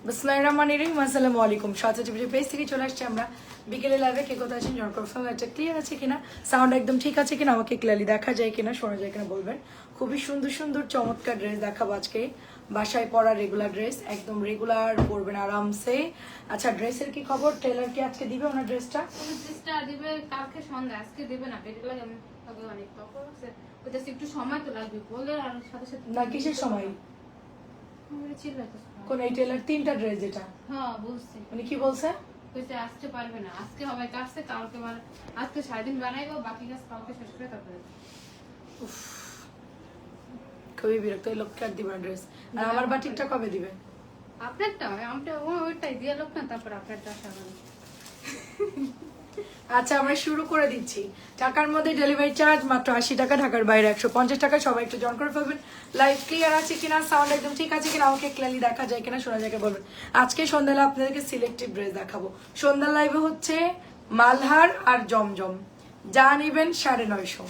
বিসমিল্লাহির রহমানির রহিম। আসসালামু আলাইকুম। সাথে পেজ থেকে চলে আসছি আমরা বিকেলে লাইভে। কে কোথায় আছেন জন কনফার্ম এটা ক্লিয়ার আছে কিনা, সাউন্ড একদম ঠিক আছে কিনা, আমাকে ক্লিয়ারলি দেখা যায় কিনা, শোনা যায় কিনা বলবেন। খুবই সুন্দর সুন্দর চমৎকার ড্রেস দেখাবো আজকে, বাসায় পরা রেগুলার ড্রেস, একদম রেগুলার পরবেন আরামসে। আচ্ছা, ড্রেসের কি খবর? টেলার কি আজকে দিবে ওনার ড্রেসটা? ড্রেসটা দিবে কালকে সন্ধ্যা, আজকে দিবে না। পেটগুলো কেমন হবে অনেক তখন ওটা একটু সময় তো লাগবে বলে, আর সাথে সাথে না কিসের সময়? কোন এই টেলার তিনটা ড্রেস যেটা? হ্যাঁ বুঝছি। মানে কি বলছে? কইতে আসতে পারবে না, আজকে হবে কাটছে, কালকে মানে আজকে 7 দিন বানাইবো, বাকি কাজ কালকে শেষ করে তারপরে। খুবই বিরক্ত, এই লোককে আর দিবে না ড্রেস। আর আমার বাটিকটা কবে দিবে? আপনারটা আমরা ওইটাই দিয়ে লোক না, তারপর আপনারটা আশা করি। আচ্ছা, আমরা শুরু করে দিচ্ছি। ঢাকার মধ্যে ডেলিভারি চার্জ মাত্র 80 টাকা, ঢাকার বাইরে 150 টাকা। সবাই একটু জন করে ফেলবেন। লাইভ ক্লিয়ার আছে কিনা, সাউন্ড একদম ঠিক আছে কিনা, আমাকে ক্লিয়ারলি দেখা যায় কিনা, শোনা যায় কিনা বলবেন। আজকে সন্ধ্যাবেলা আপনাদেরকে সিলেক্টিভ ড্রেস দেখাবো। সন্ধ্যা লাইভে হচ্ছে মালহার আর জমজম, যা নিবেন 950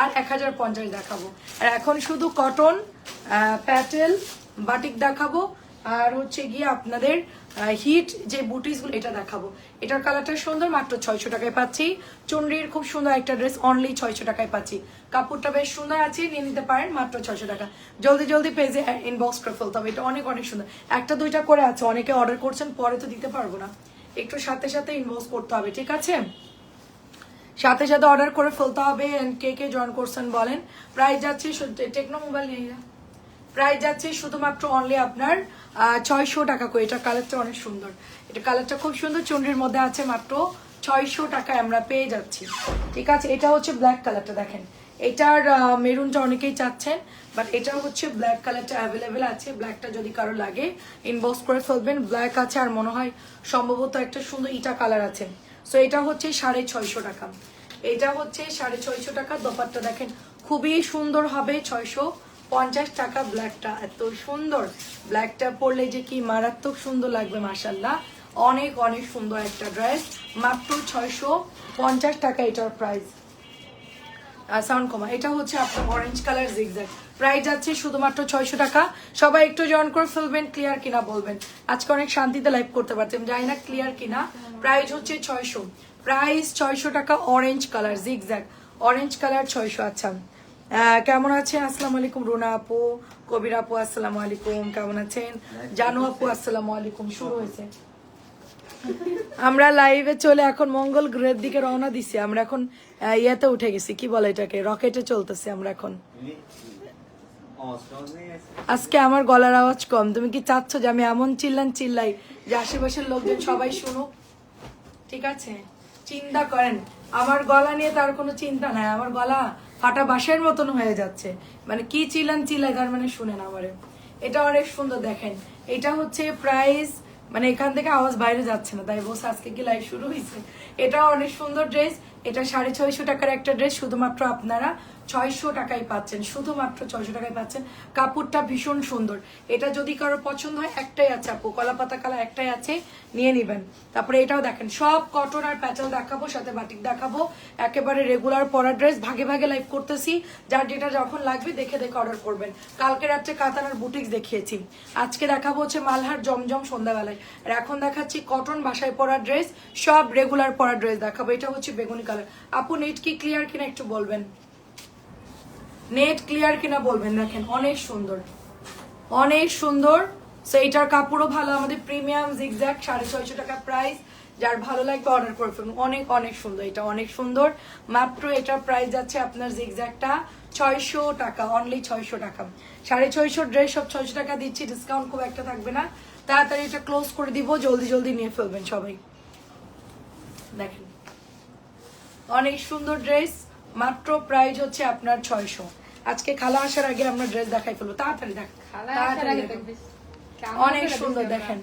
আর 1050 দেখাবো। আর এখন শুধু কটন, প্যাটেল, বাটিক দেখাবো। আর হচ্ছে গিয়ে আপনাদের হিট যে বুটিসগুলো এটা দেখাবো। এটার কালারটা সুন্দর, মাত্র 600 টাকায় পাচ্ছি। চুনরির খুব সুন্দর একটা ড্রেস, অনলি 600 টাকায় পাচ্ছি। কাপড়টা বেশ সুন্দর আছে, নিয়ে নিতে পারেন মাত্র 600 টাকা। জলদি জলদি পেজে ইনবক্স করে ফেলতে হবে। এটা অনেক অনেক সুন্দর, একটা দুইটা করে আছে, অনেকে অর্ডার করছেন, পরে তো দিতে পারবো না, একটু সাথে সাথে ইনবক্স করতে হবে, ঠিক আছে? সাথে সাথে অর্ডার করে ফেলতে হবে। কে কে জয়েন করছেন বলেন। প্রাইস যাচ্ছে টেকনো মোবাইল নিয়ে, প্রাইস যাচ্ছে শুধুমাত্র অনলি আপনার 600 টাকা করে। এটা কালারটা অনেক সুন্দর, এটা কালারটা খুব সুন্দর, চুনরির মধ্যে আছে, মাত্র 600 টাকায় আমরা পেয়ে যাচ্ছি, ঠিক আছে? এটা হচ্ছে ব্ল্যাক কালারটা, দেখেন এটার মেরুনটা অনেকেই চাচ্ছেন, বাট এটা হচ্ছে ব্ল্যাক কালারটা অ্যাভেলেবেল আছে। ব্ল্যাকটা যদি কারো লাগে ইনবক্স করে ফেলবেন। ব্ল্যাক আছে, আর মনে হয় সম্ভবত একটা সুন্দর ইটা কালার আছে। সো এটা হচ্ছে 650 টাকা, এটা হচ্ছে 650 টাকা। দোপাট্টা দেখেন খুবই সুন্দর হবে, 650 টাকা। ব্ল্যাকটা এত সুন্দর, ব্ল্যাকটা পরলে যে কি মারাত্মক সুন্দর লাগবে, মাশাল্লাহ, অনেক অনেক সুন্দর একটা ড্রেস, মাত্র 650 টাকা এটার প্রাইস। সাউন্ড কমা। এটা হচ্ছে আপনার অরেঞ্জ কালার জিগজ্যাগ, প্রাইস যাচ্ছে শুধুমাত্র 600 টাকা। সবাই একটু জয়েন করে ফেলবেন। ক্লিয়ার কিনা বলবেন। আজকে অনেক শান্তিতে লাইভ করতে পারছেন, জানি না ক্লিয়ার কিনা। প্রাইস হচ্ছে 600, প্রাইস 600 টাকা। Orange colour zigzag, orange colour 600। আচ্ছা, কেমন আছেন? আসসালামু আলাইকুম রুনা আপু, কবির আপু আসসালামু আলাইকুম, কেমন আছেন? জানু আপু আসসালামু আলাইকুম। শুরু হয়েছে, আমরা লাইভে চলে এখন মঙ্গল গ্রহের দিকে রওনা দিছি। আমরা এখন ইয়েতে উঠে গেছি, কি বলে এটাকে, রকেটে চলতেছি আমরা এখন। আজকে আমার গলার আওয়াজ কম, তুমি কি চাচ্ছ যে আমি এমন চিল্লাই যে আশেপাশের লোকজন সবাই শুনুক? ঠিক আছে, চিন্তা করেন, আমার গলা নিয়ে তার কোনো চিন্তা নাই, আমার গলা ফাটা বাঁশের মতন হয়ে যাচ্ছে, মানে কি চিল্লাই তার মানে শুনেন আমারে। এটা অনেক সুন্দর, দেখেন এটা হচ্ছে প্রাইস, মানে এখান থেকে আওয়াজ বাইরে যাচ্ছে না, তাই বলছে আজকে কি লাইভ শুরু হয়েছে। এটা অনেক সুন্দর ড্রেস, এটা 650 টাকার একটা ড্রেস, শুধুমাত্র আপনারা 600 টাকায় পাচ্ছেন, শুধুমাত্র 600 টাকায় পাচ্ছেন। কাপড়টা ভীষণ সুন্দর। এটা যদি কারো পছন্দ হয়, একটাই আছে আপু, কলা পাতা কালার একটাই আছে, নিয়ে নিবেন। তারপরে এটাও দেখেন, সব কটন আর প্যাটেল দেখাবো, সাথে বাটিক দেখাবো, একেবারে রেগুলার পরা ড্রেস। ভাগে ভাগে লাইভ করতেছি, যার যেটা যখন লাগবে দেখে দেখে অর্ডার করবেন। কালকে রাত্রে কাতানার বুটিক্স দেখিয়েছি, আজকে দেখাবো হচ্ছে মালহার জমজম সন্ধ্যাবেলায়, আর এখন দেখাচ্ছি কটন বাসায় পরা ড্রেস, সব রেগুলার পরা ড্রেস দেখাবো। এটা হচ্ছে বেগুনি কালার। আপু নেট কি ক্লিয়ার কিনা একটু বলবেন, নেট ক্লিয়ার কিনা বলবেন। দেখেন অনেক সুন্দর, অনেক সুন্দর। সো এটার কাপড়ও ভালো, আমাদের প্রিমিয়াম জিগজ্যাগ, 650 টাকা প্রাইস। যার ভালো লাগবে অর্ডার করে ফেলুন। অনেক অনেক সুন্দর, এটা অনেক সুন্দর। মাত্র এটার প্রাইস যাচ্ছে আপনার জিগজ্যাগটা 600 টাকা, অনলি 600 টাকা। 650 ড্রেস সব 600 টাকা দিচ্ছি, ডিসকাউন্ট খুব একটা থাকবে না। তাড়াতাড়ি এটা ক্লোজ করে দিব, জলদি জলদি নিয়ে ফেলবেন সবাই। দেখেন অনেক সুন্দর ড্রেস, মাত্র প্রাইস হচ্ছে আপনার 600। আজকে খালা আসার আগে আমরা ড্রেস দেখাই ফেলবো, তাড়াতাড়ি দেখ, অনেক সুন্দর দেখেন,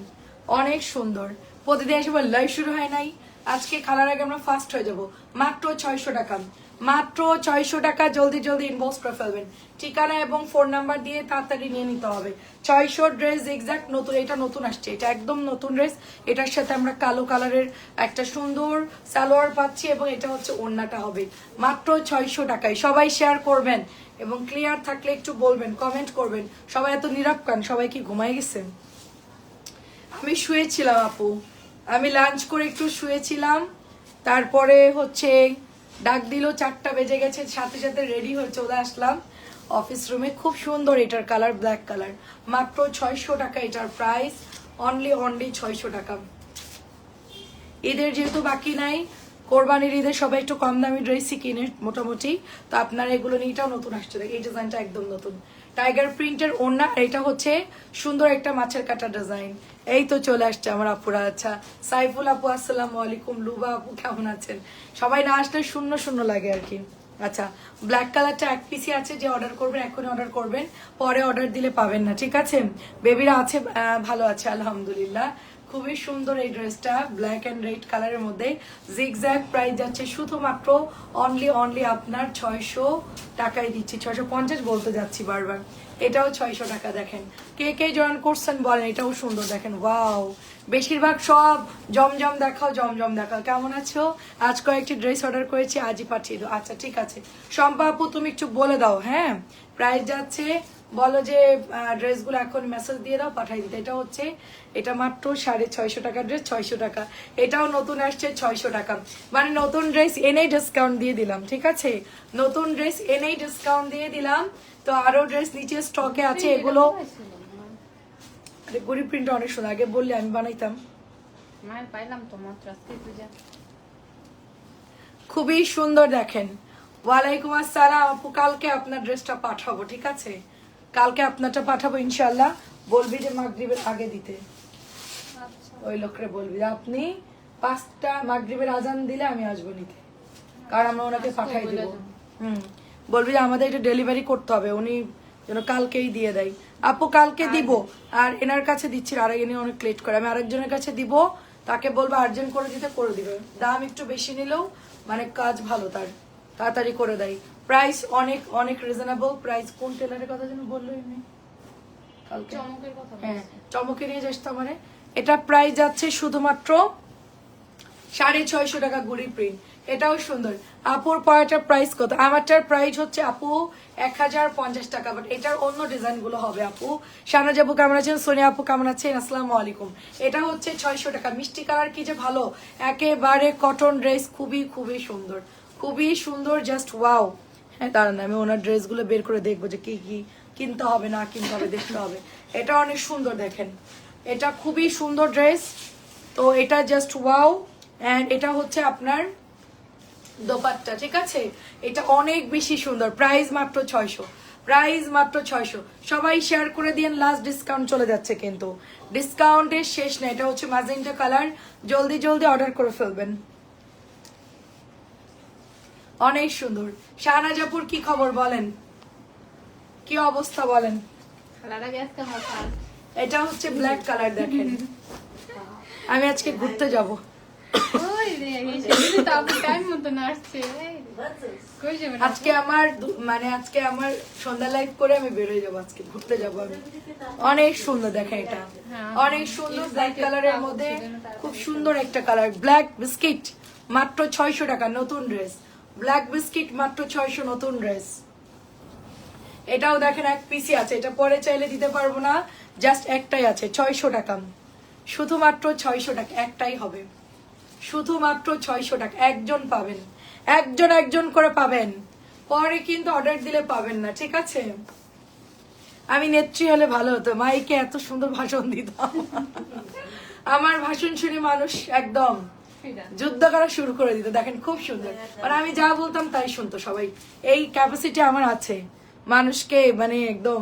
অনেক সুন্দর। প্রতিদিন এসে লাইভ শুরু হয় নাই, আজকে খালার আগে আমরা ফার্স্ট হয়ে যাব। মাত্র 600 টাকা, মাত্র 600 টাকা। জলদি জলদি ইনবক্স করে ফেলবেন, ঠিকানা এবং ফোন নাম্বার দিয়ে তাড়াতাড়ি নিয়ে নিতে হবে। 600 ড্রেস এক্সাক্ট নতুন, এটা নতুন আসছে, এটা একদম নতুন ড্রেস। এটার সাথে আমরা কালো কালারের একটা সুন্দর সালোয়ার পাচ্ছি, এবং এটা হচ্ছে ওড়নাটা হবে মাত্র 600 টাকায়। সবাই শেয়ার করবেন, এবং ক্লিয়ার থাকলে একটু বলবেন, কমেন্ট করবেন। সবাই এত নীরব কান, সবাই কি ঘুমাই গেছে? আমি শুয়েছিলাম আপু, আমি লাঞ্চ করে একটু শুয়েছিলাম, তারপরে হচ্ছে ডাক দিল, 4টা বেজে গেছে, সাথে সাথে রেডি হয়ে চলে আসলাম অফিস রুমে। খুব সুন্দর এটার কালার, ব্ল্যাক কালার, মাত্র 600 টাকা এটার প্রাইস, অনলি 600 টাকা। ঈদের যেহেতু বাকি নাই, কোরবানির ঈদে সবাই একটু কম দামি ড্রেসই কিনে মোটামুটি, তো আপনারা এগুলো নিয়ে, এটাও নতুন আসছে, এই ডিজাইনটা একদম নতুন, টাইগার প্রিন্টের ওড়না, এটা হচ্ছে সুন্দর একটা মাছের কাটা ডিজাইন। এই তো চলে আসছে আমার আপুরা। আচ্ছা, সাইফুল আপু আসসালামু আলাইকুম, লুবা আপু কেমন আছেন? সবাই না আসলে শূন্য শূন্য লাগে আর কি। আচ্ছা, ব্ল্যাক কালারটা এক পিসি আছে, যে অর্ডার করবেন এখনই অর্ডার করবেন, পরে অর্ডার দিলে পাবেন না, ঠিক আছে? বেবিরা আছে, ভালো আছে আলহামদুলিল্লাহ। খুবই সুন্দর এই ড্রেসটা, ব্ল্যাক এন্ড রেড কালারের মধ্যে, জিগজ্যাগ, প্রাইস যাচ্ছে শুধুমাত্র অনলি আপনার 600 টাকায় দিচ্ছি, 650 বলতে যাচ্ছি বারবার। এটাও 600 টাকা। দেখেন কে কে জয়েন করছেন বলেন, এটাও সুন্দর দেখেন, ওয়াও। বেশিরভাগ সব জমজম দেখাও, জমজম দেখাও। কেমন আছো? আজ কয়েকটি ড্রেস অর্ডার করেছি, আজই পাঠিয়ে দাও। আচ্ছা ঠিক আছে, শম্পা আপু তুমি একটু বলে দাও, হ্যাঁ প্রাইস যাচ্ছে, বলো যে ড্রেসগুলো এখন মেসেজ দিয়ে দাও, পাঠিয়ে দিতে। এটা হচ্ছে, এটা মাত্র 650 টাকার ড্রেস, 600 টাকা। এটাও নতুন আসছে 600 টাকা, মানে নতুন ড্রেস এনেই ডিসকাউন্ট দিয়ে দিলাম, ঠিক আছে? নতুন ড্রেস এনেই ডিসকাউন্ট দিয়ে দিলাম। তো আরো ড্রেস নিচে স্টকে আছে, এগুলো গরিব প্রিন্ট অনেক সুন্দর, আগে বললে আমি বানাইতাম। মায়ের পাইলাম তো মাত্র আজকে পূজা। খুবই সুন্দর দেখেন। ওয়ালাইকুম আসসালাম আপু, কালকে আপনার ড্রেসটা পাঠাবো, ঠিক আছে? কালকে আপনারটা পাঠাবো ইনশাল্লাহ। বলবি যে মাগরিবের আগে দিতে, ওই লোকরে বলবি যে আপনি 5টা মাগরিবের আজান দিলে আমি আসবো নিতে, কারণ আমরা ওনাকে পাঠাই দিব। বলবি যে আমাদের এটা ডেলিভারি করতে হবে, উনি যেন কালকেই দিয়ে দেয়। আপু কালকে দিব, আর এনার কাছে দিচ্ছি, আর ইনি অনেক লেট করে, আমি আরেকজনের কাছে দিব, তাকে বলবো আর্জেন্ট করে দিতে, করে দিবে। দাম একটু বেশি নিলেও মানে কাজ ভালো, তার তাড়াতাড়ি করে দেয়। প্রাইস অনেক অনেক রিজনেবল প্রাইস। কোন টেলারের কথা যেন বললো এমনি কালকে, চমকের কথা হ্যাঁ চমকে নিয়ে যাস তো মানে। এটা প্রাইস যাচ্ছে শুধুমাত্র 650 টাকা, গুড়ি প্রিন্ট, এটাও সুন্দর। আপুর পরাটার প্রাইস কত? আমারটার প্রাইস হচ্ছে আপু 1050 টাকা, বাট এটার অন্য ডিজাইন গুলো হবে আপু। শাহনাজ আপু কেমন আছেন? সোনিয়া আপু কেমন আছেন? আসসালামু আলাইকুম। এটা হচ্ছে 600 টাকা। মিষ্টি কালার, কি যে ভালো, একেবারে কটন ড্রেস, খুবই খুবই সুন্দর, খুবই সুন্দর, জাস্ট ওয়াও। হ্যাঁ দাঁড়ান, আমি ওনার ড্রেসগুলো বের করে দেখবো যে কি কি কিনতে হবে না কিনতে হবে, দেখতে হবে। এটা অনেক সুন্দর দেখেন, এটা খুবই সুন্দর ড্রেস, তো এটা জাস্ট ওয়াও। এন্ড এটা হচ্ছে আপনার দোপাট্টা, ঠিক আছে? এটা অনেক বেশি সুন্দর, প্রাইস মাত্র 600, প্রাইস মাত্র 600। সবাই শেয়ার করে দিন, লাস্ট ডিসকাউন্ট চলে যাচ্ছে কিন্তু, ডিসকাউন্টের শেষ নেই। এটা হচ্ছে ম্যাজেন্টা কালার, জলদি জলদি অর্ডার করে ফেলবেন, অনেক সুন্দর। শাহনাজ আপুর কি খবর বলেন, কি অবস্থা বলেন? খালারা গ্যাস কেমন খাল? এটা হচ্ছে ব্ল্যাক কালার দেখেন, আমি আজকে ঘুরতে যাব। ওই রে এই তো আপু টাইম মতো না আসছে। কই যাবেন? আজকে আমার মানে আজকে আমার সন্ধ্যা লাইভ করে আমি বের হয়ে যাবো, আজকে ঘুরতে যাবো আমি। অনেক সুন্দর দেখেন, এটা অনেক সুন্দর, ব্ল্যাক কালারের মধ্যে খুব সুন্দর একটা কালার, ব্ল্যাক বিস্কিট, মাত্র 600 টাকা, নতুন ড্রেস, ব্ল্যাক বিস্কিট মাত্র 600, নতুন ড্রেস। এটাও দেখেন এক পিসি আছে, এটা পরে চাইলে দিতে পারবো না, জাস্ট একটাই আছে, 600 টাকা, শুধুমাত্র 600 টাকা, একটাই হবে, শুধুমাত্র 600 টাকা। একজন পাবেন, একজন করে পাবেন, পরে কিন্তু অর্ডার দিলে পাবেন না, ঠিক আছে? আমি নেত্রী হলে ভালো হতো, মাইকে এত সুন্দর ভাষণ দিতাম, আমার ভাষণ শুনে মানুষ একদম যুদ্ধ করা শুরু করে দিত। দেখেন খুব সুন্দর, মানে আমি যা বলতাম তাই শুনতো সবাই, এই ক্যাপাসিটি আমার আছে মানুষকে মানে একদম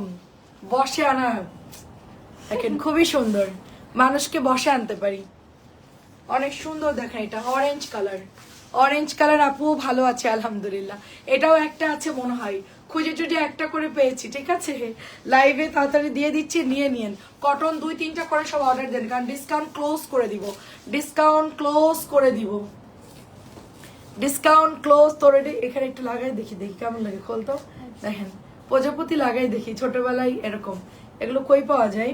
বসে আনা। দেখেন খুবই সুন্দর, মানুষকে বসে আনতে পারি, অনেক সুন্দর। দেখেন এটা অরেঞ্জ কালার, অরেঞ্জ কালার। আপু ভালো আছে আলহামদুলিল্লাহ। এটাও একটা আছে মনে হয়, খুঁজে টুজে একটা করে পেয়েছি, ঠিক আছে? লাইভে তাড়াতাড়ি দিয়ে দিচ্ছি, নিয়ে নিন। কটন 2-3টা করে সব অর্ডার দেন, কারণ ডিসকাউন্ট ক্লোজ করে দিব, ডিসকাউন্ট ক্লোজ করে দিব, ডিসকাউন্ট ক্লোজ। তোর এখানে একটু লাগাই দেখি, দেখি কেমন লাগে, খোলতো। দেখেন প্রজাপতি লাগাই দেখি, ছোটবেলায় এরকম। এগুলো কই পাওয়া যায়?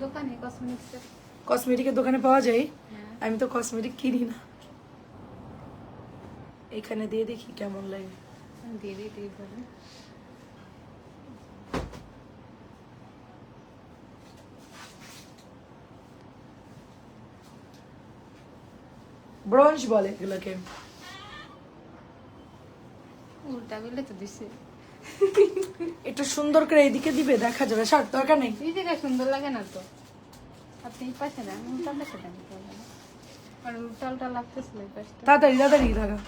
দোকানে কসমেটিক্স। কসমেটিকের দোকানে পাওয়া যায়? আমি তো কসমেটিক কিনি না। এখানে দিয়ে দেখি কেমন লাগে, দিয়ে দিই বলে। ব্রোঞ্জ বলে এগুলোকে। উল্টা বিলে তো দিছে। একটু সুন্দর করে এইদিকে দিবে, দেখা যাবে। শার্ট দরকার নেই। এই জায়গায় সুন্দর লাগে না তো, আপনি এই পাশে দেন, উল্টা পাশে দেন, আর উল্টা উল্টা লাগতেছিল এই পাশটা। তাড়াতাড়ি তাড়াতাড়ি থাকা।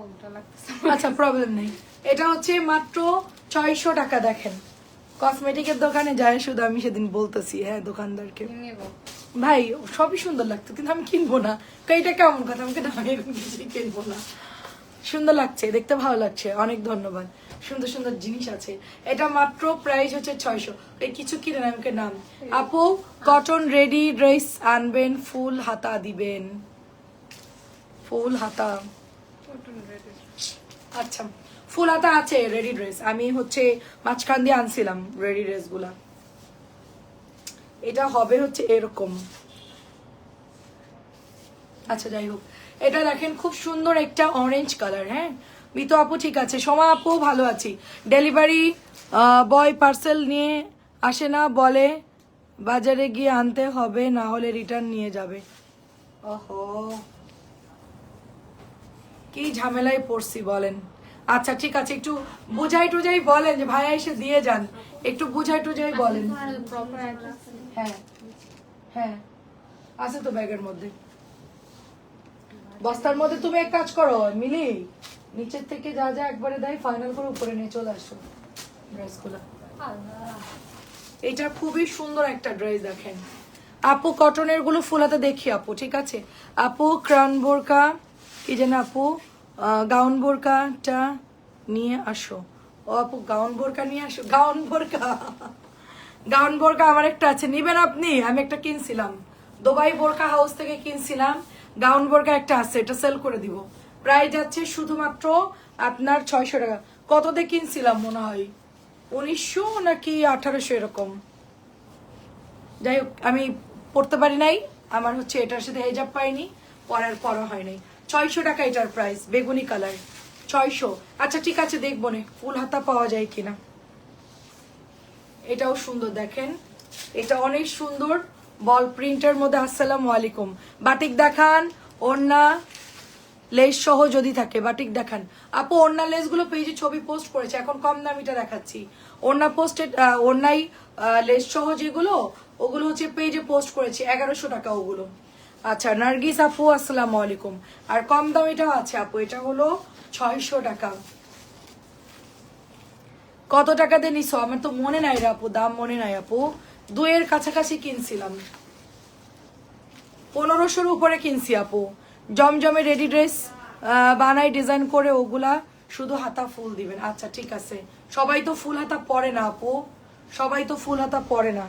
উল্টা লাগতেছে। আচ্ছা প্রবলেম নেই। এটা হচ্ছে মাত্র 600 টাকা। দেখেন কসমেটিকের দোকানে যায় শুধু, আমি সেদিন বলতেছি হ্যাঁ দোকানদারকে, নেবো। ভাই সবই সুন্দর লাগতো কিন্তু আমি কিনবো না। এটা কেমন কথা, আমাকে না আমি এখন কিছুই কিনবো না। সুন্দর লাগছে, দেখতে ভালো লাগছে, অনেক ধন্যবাদ। সুন্দর সুন্দর জিনিস আছে। এটা মাত্র প্রাইস হচ্ছে 600। এই কিছু কিনেন আমাকে নাম। আপু কটন রেডি ড্রেস আনবেন, ফুল হাতা দিবেন। ফুল হাতা, আচ্ছা ফুল হাতা আছে রেডি ড্রেস। আমি হচ্ছে মাঝখান দিয়ে আনছিলাম রেডি ড্রেস গুলা। এটা হবে হচ্ছে এরকম। আচ্ছা যাই হোক, এটা দেখেন খুব সুন্দর একটা অরেঞ্জ কালার। হ্যাঁ মিতু আপু ঠিক আছে, সোমা আপু ভালো আছি। ডেলিভারি বয় পার্সেল নিয়ে আসে না, বলে বাজারে গিয়ে আনতে হবে, না হলে রিটার্ন নিয়ে যাবে। ওহো কি ঝামেলায় পড়ছি বলেন। আচ্ছা ঠিক আছে, একটু বুঝাই টুজাই বলেন যে ভাইয়া এসে দিয়ে যান, একটু বুঝাই টুজাই বলেন। Proper address. হ্যাঁ হ্যাঁ আছে তো ব্যাগের মধ্যে, বস্তার মধ্যে। তুমি এক কাজ করো মিলি, নিচের থেকে যা যা একবারে দেয় ফাইনাল করে উপরে নিয়ে চলে আসো ড্রেসগুলো। এটা খুবই সুন্দর একটা ড্রেস দেখেন আপু। কটনের গুলো ফুল হাতে দেখি আপু, ঠিক আছে আপু। ক্রাউন বোরকা কি যেন আপু, গাউন বোরকাটা নিয়ে আসো। ও আপু গাউন বোরকা নিয়ে আসো। গাউন বোরকা, গাউন বোরকা আমার একটা আছে, নিবেন আপনি? আমি একটা কিনছিলাম দুবাই বোরকা হাউস থেকে কিনছিলাম, গাউন বোরকা একটা আছে, এটা সেল করে দিব। প্রাইস যাচ্ছে শুধুমাত্র আপনার 600 টাকা। কত দিয়ে কিনছিলাম মনে হয় 1900 নাকি 1800 এরকম। যাই হোক আমি পড়তে পারি নাই, আমার হচ্ছে এটার সাথে হেজাব পাইনি, পরা হয় নাই। 600 টাকা এটার প্রাইস, বেগুনি কালার 600। আচ্ছা ঠিক আছে দেখবো না ফুল হাতা পাওয়া যায় কিনা। এটাও সুন্দর দেখেন, এটা অনেক সুন্দর বল প্রিন্টের মধ্যে। আসসালামু আলাইকুম। বাটিক দেখান, ওড়না লেস সহ যদি থাকে বাটিক দেখান। আপু ওড়না লেস গুলো পেজে ছবি পোস্ট করেছে, এখন কম দামিটা দেখাচ্ছি। ওড়না পোস্টেড, ওড়নাই লেস সহ যেগুলো ওগুলো হচ্ছে পেজে পোস্ট করেছি 1100 টাকা ওগুলো। আচ্ছা নার্গিস আপু আসসালামু আলাইকুম। আর কম দামিটাও আছে আপু, এটা হলো 600 টাকা। কত টাকা দিয়ে নিছো আমার তো মনে নাই রে আপু, দাম মনে নাই আপু। 2 কাছাকাছি কিনছিলাম, 1500-র উপরে কিনছি আপু। জমজমে রেডি ড্রেস বানাই ডিজাইন করে, ওগুলা শুধু হাতা ফুল দিবেন। আচ্ছা ঠিক আছে, সবাই তো ফুল হাতা পরে না আপু, সবাই তো ফুল হাতা পরে না।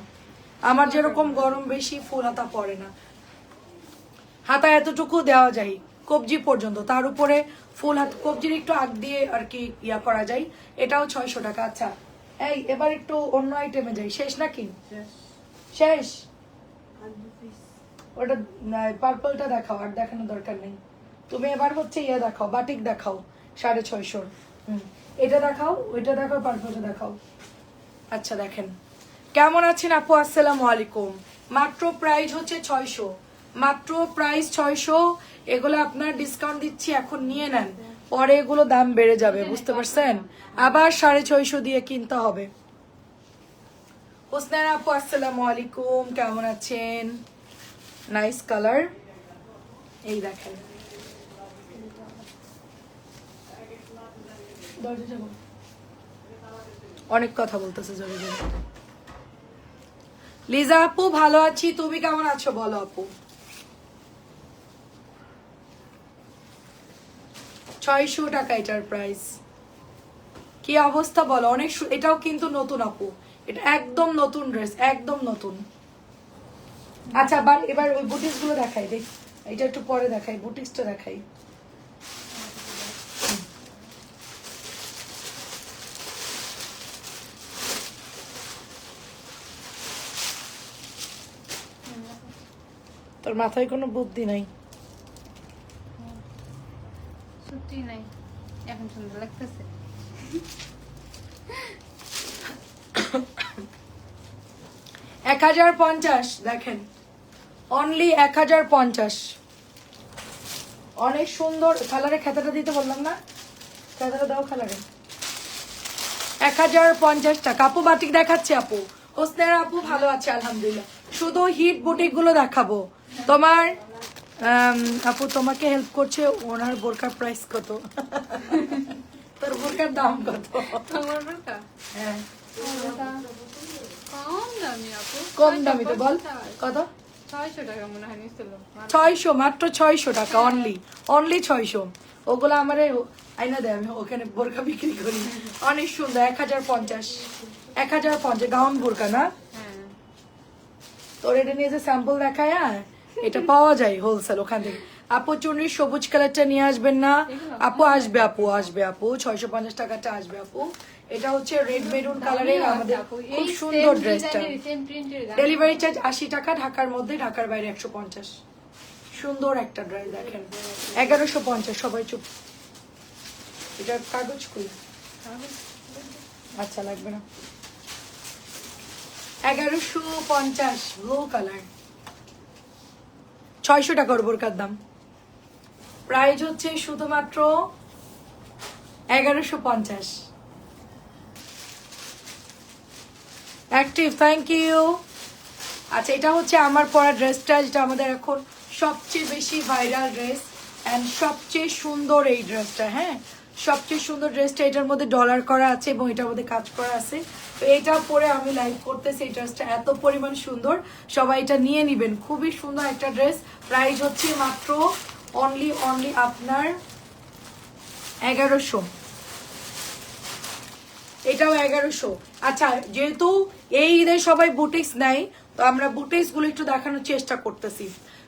আমার যেরকম গরম বেশি, ফুল হাতা পরে না। হাতা এতটুকু দেওয়া যায় কবজি পর্যন্ত, তার উপরে ফুল হাত, কবজির একটু আগ দিয়ে আর কি ইয়া করা যায়। এটাও 600 টাকা। আচ্ছা এই এবার একটু অন্য আইটেমে যাই। শেষ নাকি? শেষ। ওটা পার্পলটা দেখাও, আর দেখানোর দরকার নেই। তুমি এবার হচ্ছে ইয়ে দেখাও, বাটিক দেখাও 650। এটা দেখাও, ওইটা দেখাও, পার্পলটা দেখাও। আচ্ছা দেখেন কেমন আছেন আপু? আসসালামু আলাইকুম। মাত্র প্রাইস হচ্ছে 600, মাত্র প্রাইস 600। এগুলো আপনার ডিসকাউন্ট দিচ্ছি, এখন নিয়ে নেন, পরে এগুলো দাম বেড়ে যাবে, বুঝতে পারছেন? আবার 650 দিয়ে কিনতে হবে। হোসনান আপু আসসালামু আলাইকুম, কেমন আছেন? Nice colour. এই দেখেন অনেক কথা বলতেছে জোরে জোরে। লিজা আপু ভালো আছি, তুমি কেমন আছো বলো আপু? 600 টাকা এটার প্রাইস। কি অবস্থা বলো? অনেক এটাও কিন্তু নতুন আপু, এটা একদম নতুন ড্রেস, একদম নতুন। আচ্ছা এবার ওই বুটিক্স গুলো দেখাই দেখ, এটা একটু পরে দেখাই, বুটিক্সটা দেখাই। তোর মাথায় কোনো বুদ্ধি নাই? সত্যি নাই, এখন সুন্দর লাগতেছে। 1050 দেখেন, অনলি 1050। অনেক সুন্দর কালারে, খেতাটা দিতে বললাম না, খেতাটা দাও কালারে। 1050 টাকা। আপু বাটিক দেখাচ্ছে আপু, হোসনের আপু ভালো আছে আলহামদুলিল্লাহ। শুধু হিট বুটিক গুলো দেখাবো তোমার। আপু তোমাকে হেল্প করছে, ওনার বোরকার প্রাইস কত? তোর বোরকার দাম কত? তোমার বোরকা? হ্যাঁ কম দামি আপু। কম দামি তো বল কত? 600 টাকা মনে হয় নিছিল। 600, মাত্র 600 টাকা অনলি, অনলি 600। ওগুলো আমার আইনা দেয়, আমি ওখানে বোরকা বিক্রি করি। অনেক সুন্দর। 1050, 1050 গাউন বোরকা না? হ্যাঁ তোর এটা নিয়ে যে স্যাম্পল দেখায়, এটা পাওয়া যায় হোলসেল ওখান থেকে। আপু চুনরির সবুজ কালারটা নিয়ে আসবেন না? আপু আসবে, আপু আসবে, আপু 650 টাকাটা আসবে আপু। এটা হচ্ছে রেড মেরুন কালারের আমাদের খুব সুন্দর ড্রেসটা। ডেলিভারি চার্জ 80 টাকা, ঢাকার মধ্যে, ঢাকার বাইরে 150। সুন্দর একটা ড্রেস দেখেন, 1150। সবাই চুপ, এটা কাগজ কই? আচ্ছা লাগবে না। 1150 ব্লু কালার, 600 টাকার বোরকার দাম। প্রাইস হচ্ছে শুধুমাত্র 1150। Active, thank you. আচ্ছা, এটা হচ্ছে আমার পরা ড্রেসটা, যেটা আমাদের এখন সবচেয়ে বেশি ভাইরাল ড্রেস অ্যান্ড সবচেয়ে সুন্দর এই ড্রেসটা। হ্যাঁ, সবচেয়ে সুন্দর ড্রেসটা। এটার মধ্যে ডলার করা আছে এবং এটার মধ্যে কাজ করা আছে। তো এটা পরে আমি লাইভ করতেছি। এই ড্রেসটা এত পরিমাণ সুন্দর, সবাই এটা নিয়ে নিবেন। খুবই সুন্দর একটা ড্রেস। প্রাইস হচ্ছে মাত্র অনলি আপনার 1100। এটাও 1100। আচ্ছা, যেহেতু এই ঈদে সবাই বুটিক্স নেয়, তো আমরা বুটিক্স গুলো একটু দেখানোর চেষ্টা করতেছি।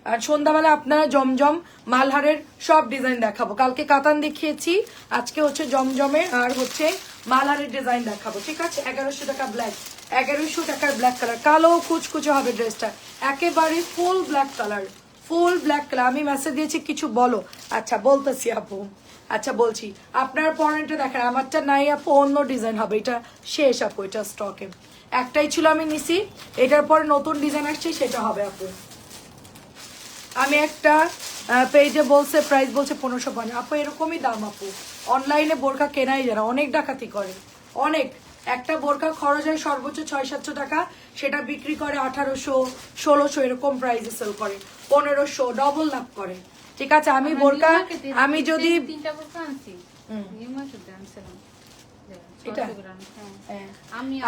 আর সন্ধ্যাবেলা আপনারা জমজম মালহারের সব ডিজাইন দেখাবো। কালকে কাতান দেখিয়েছি, আজকে হচ্ছে জমজমের আর হচ্ছে মালহারের ডিজাইন দেখাবো। ঠিক আছে? 1100 টাকা ব্ল্যাক, 1100 টাকার ব্ল্যাক কালার, কালো কুচকুচে হবে ড্রেসটা, একেবারে full black colour, full black colour. আমি মেসেজ দিয়েছি, কিছু বলো। আচ্ছা বলতেছি আপু, আচ্ছা বলছি। আপনার পরেরটা দেখেন, আমারটা নাই আপু, অন্য ডিজাইন হবে। এটা শেষ আপু, এটা স্টকে একটাই ছিল, আমি নিছি। এটার পরে নতুন ডিজাইন আসছে, সেটা হবে আপু। আমি একটা পেজে বলছে, প্রাইস বলছে 1550। আপু এরকমই দাম আপু। অনলাইনে বোরকা কেনাই যায় না, অনেক ডাকাতি করে, অনেক। একটা বোরকা খরচ হয় সর্বোচ্চ 600-700 টাকা, সেটা বিক্রি করে 1800, 1600 এরকম প্রাইসে সেল করে, 1500, ডবল লাভ করে। ঠিক আছে? আমি বোরকা, আমি যদি তিনটা বোরকা আনছি, নিউমার্কেটে আনছিলাম। এটা? 600 গ্রাম, হ্যাঁ।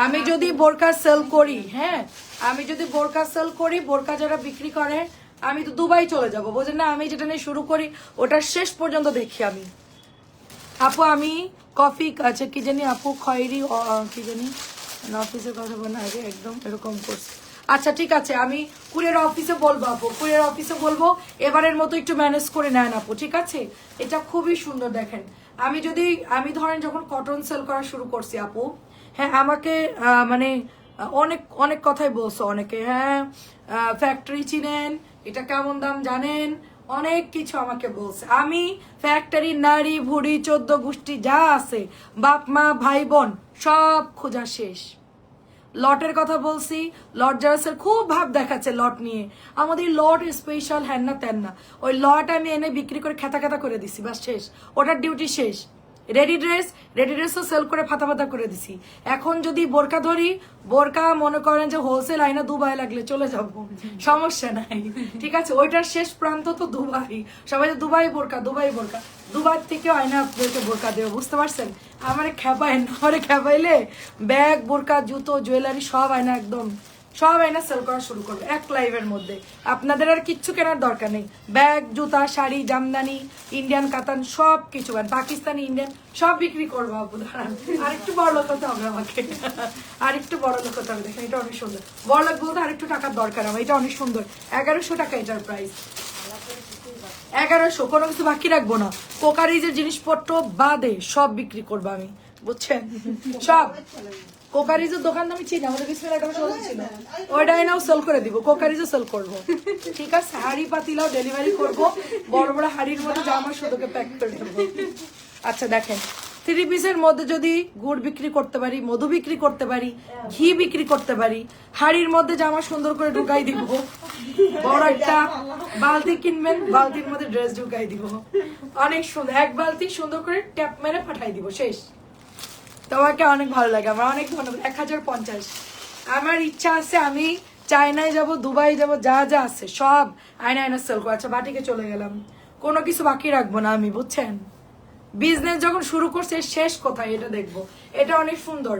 আমি যদি বোরকা সেল করি, হ্যাঁ, আমি যদি বোরকা সেল করি, বোরকা যারা বিক্রি করে, আমি তো দুবাই চলে যাব, বোঝেন না? আমি যেটা নিয়ে শুরু করি ওটা শেষ পর্যন্ত দেখি আমি। আপু আমি কফি আছে কি জানি আপু, খয়েরি কি জানি, অফিসের কথা বলে আগে একদম এরকম করছে। আচ্ছা ঠিক আছে, আমি কুরিয়ার অফিসে বলবো আপু, কুরিয়ার অফিসে বলবো এবারের মতো একটু ম্যানেজ করে নেন আপু। ঠিক আছে? এটা খুবই সুন্দর দেখেন। আমি ধরেন যখন কটন সেল করা শুরু করছি আপু, হ্যাঁ, আমাকে মানে অনেক অনেক কথাই বলছো অনেকে। হ্যাঁ, ফ্যাক্টরি চিনেন, এটা কেমন দাম জানেন, অনেক কিছু আমাকে বলছে। আমি ফ্যাক্টরি, নারী ভুড়ি 14 গোষ্ঠী যা আছে, বাপ মা ভাই বোন সব খোঁজা শেষ। লটের কথা বলছি, লট যারা স্যার খুব ভাব দেখাচ্ছে লট নিয়ে, আমাদের লট স্পেশাল, হ্যান না তেন না। ওই লট আমি এনে বিক্রি করে খেতা খেতা করে দিছি, বাস শেষ, ওটার ডিউটি শেষ। রেডি ড্রেসও সেল করে ফাতা করে দিছি। এখন যদি বোরকা ধরি, বোরকা মনে করেন যে হোলসেল আইনা দুবাই লাগলে চলে যাব, সমস্যা নাই। ঠিক আছে? ওইটার শেষ প্রান্ত তো দুবাই। সবাই দুবাই বোরকা, দুবাই বোরকা, দুবাই থেকেও আয়না আপনাদেরকে বোরকা দেবো, বুঝতে পারছেন? আমার খেপায় না, আমার খেপাইলে ব্যাগ, বোরকা, জুতো, জুয়েলারি সব আয়না, একদম সব আয়না সেল করা শুরু করবে এক লাইভের মধ্যে। আপনাদের আর কিচ্ছু কেনার দরকার নেই। ব্যাগ, জুতা, শাড়ি, জামদানি, ইন্ডিয়ান কাতান সব কিছু, পাকিস্তানি, ইন্ডিয়ান সব বিক্রি করবো আপু। দাঁড়ান, আরেকটু বড় লোক হতে হবে আমাকে, আরেকটু বড় লোক হতে হবে। দেখেন এটা অনেক সুন্দর, বড় লোক বলতে আরেকটু টাকার দরকার আমার। এটা অনেক সুন্দর, 1100 টাকা এটার প্রাইস। 1100, কোনো কিছু বাকি রাখবো না। কোকারিজের জিনিসপত্র বাদে সব বিক্রি করবো আমি, বুঝছেন? সব কোকারিজের দোকান আমি চিনি, আমাদের বিসমিল্লাহ একটা শোরুম ছিল, ওইটা এনাও সেল করে দিব, কোকারিজও সেল করব। ঠিক আছে? হাড়ি পাতিলাও ডেলিভারি করব, বড় বড় হাড়ির মধ্যে জামা শুধুকে প্যাক করে দেবো। আচ্ছা দেখেন, থ্রি পিসের মধ্যে যদি গুড় বিক্রি করতে পারি, মধু বিক্রি করতে পারি, ঘি বিক্রি করতে পারি, হাড়ির মধ্যে জামা সুন্দর করে ঢুকাই দিব, বড় একটা বালতি কিনবেন, বালতির মধ্যে ড্রেস ঢুকাই দিব, অনেক সুন্দর, এক বালতি সুন্দর করে ট্যাপ মেরে পাঠাই দিব, শেষ। তোমাকে অনেক ভালো লাগে, আমার অনেক ধন্যবাদ। 1050। আমার ইচ্ছা আছে আমি চায়নায় যাব, দুবাই যাব, যা যা আছে সব আয়না আয়না সেল করবো। আচ্ছা বাটিকে চলে গেলাম, কোনো কিছু বাকি রাখবো না আমি, বুঝছেন? বিজনেস যখন শুরু করছে শেষ কোথায় এটা দেখবো। এটা অনেক সুন্দর,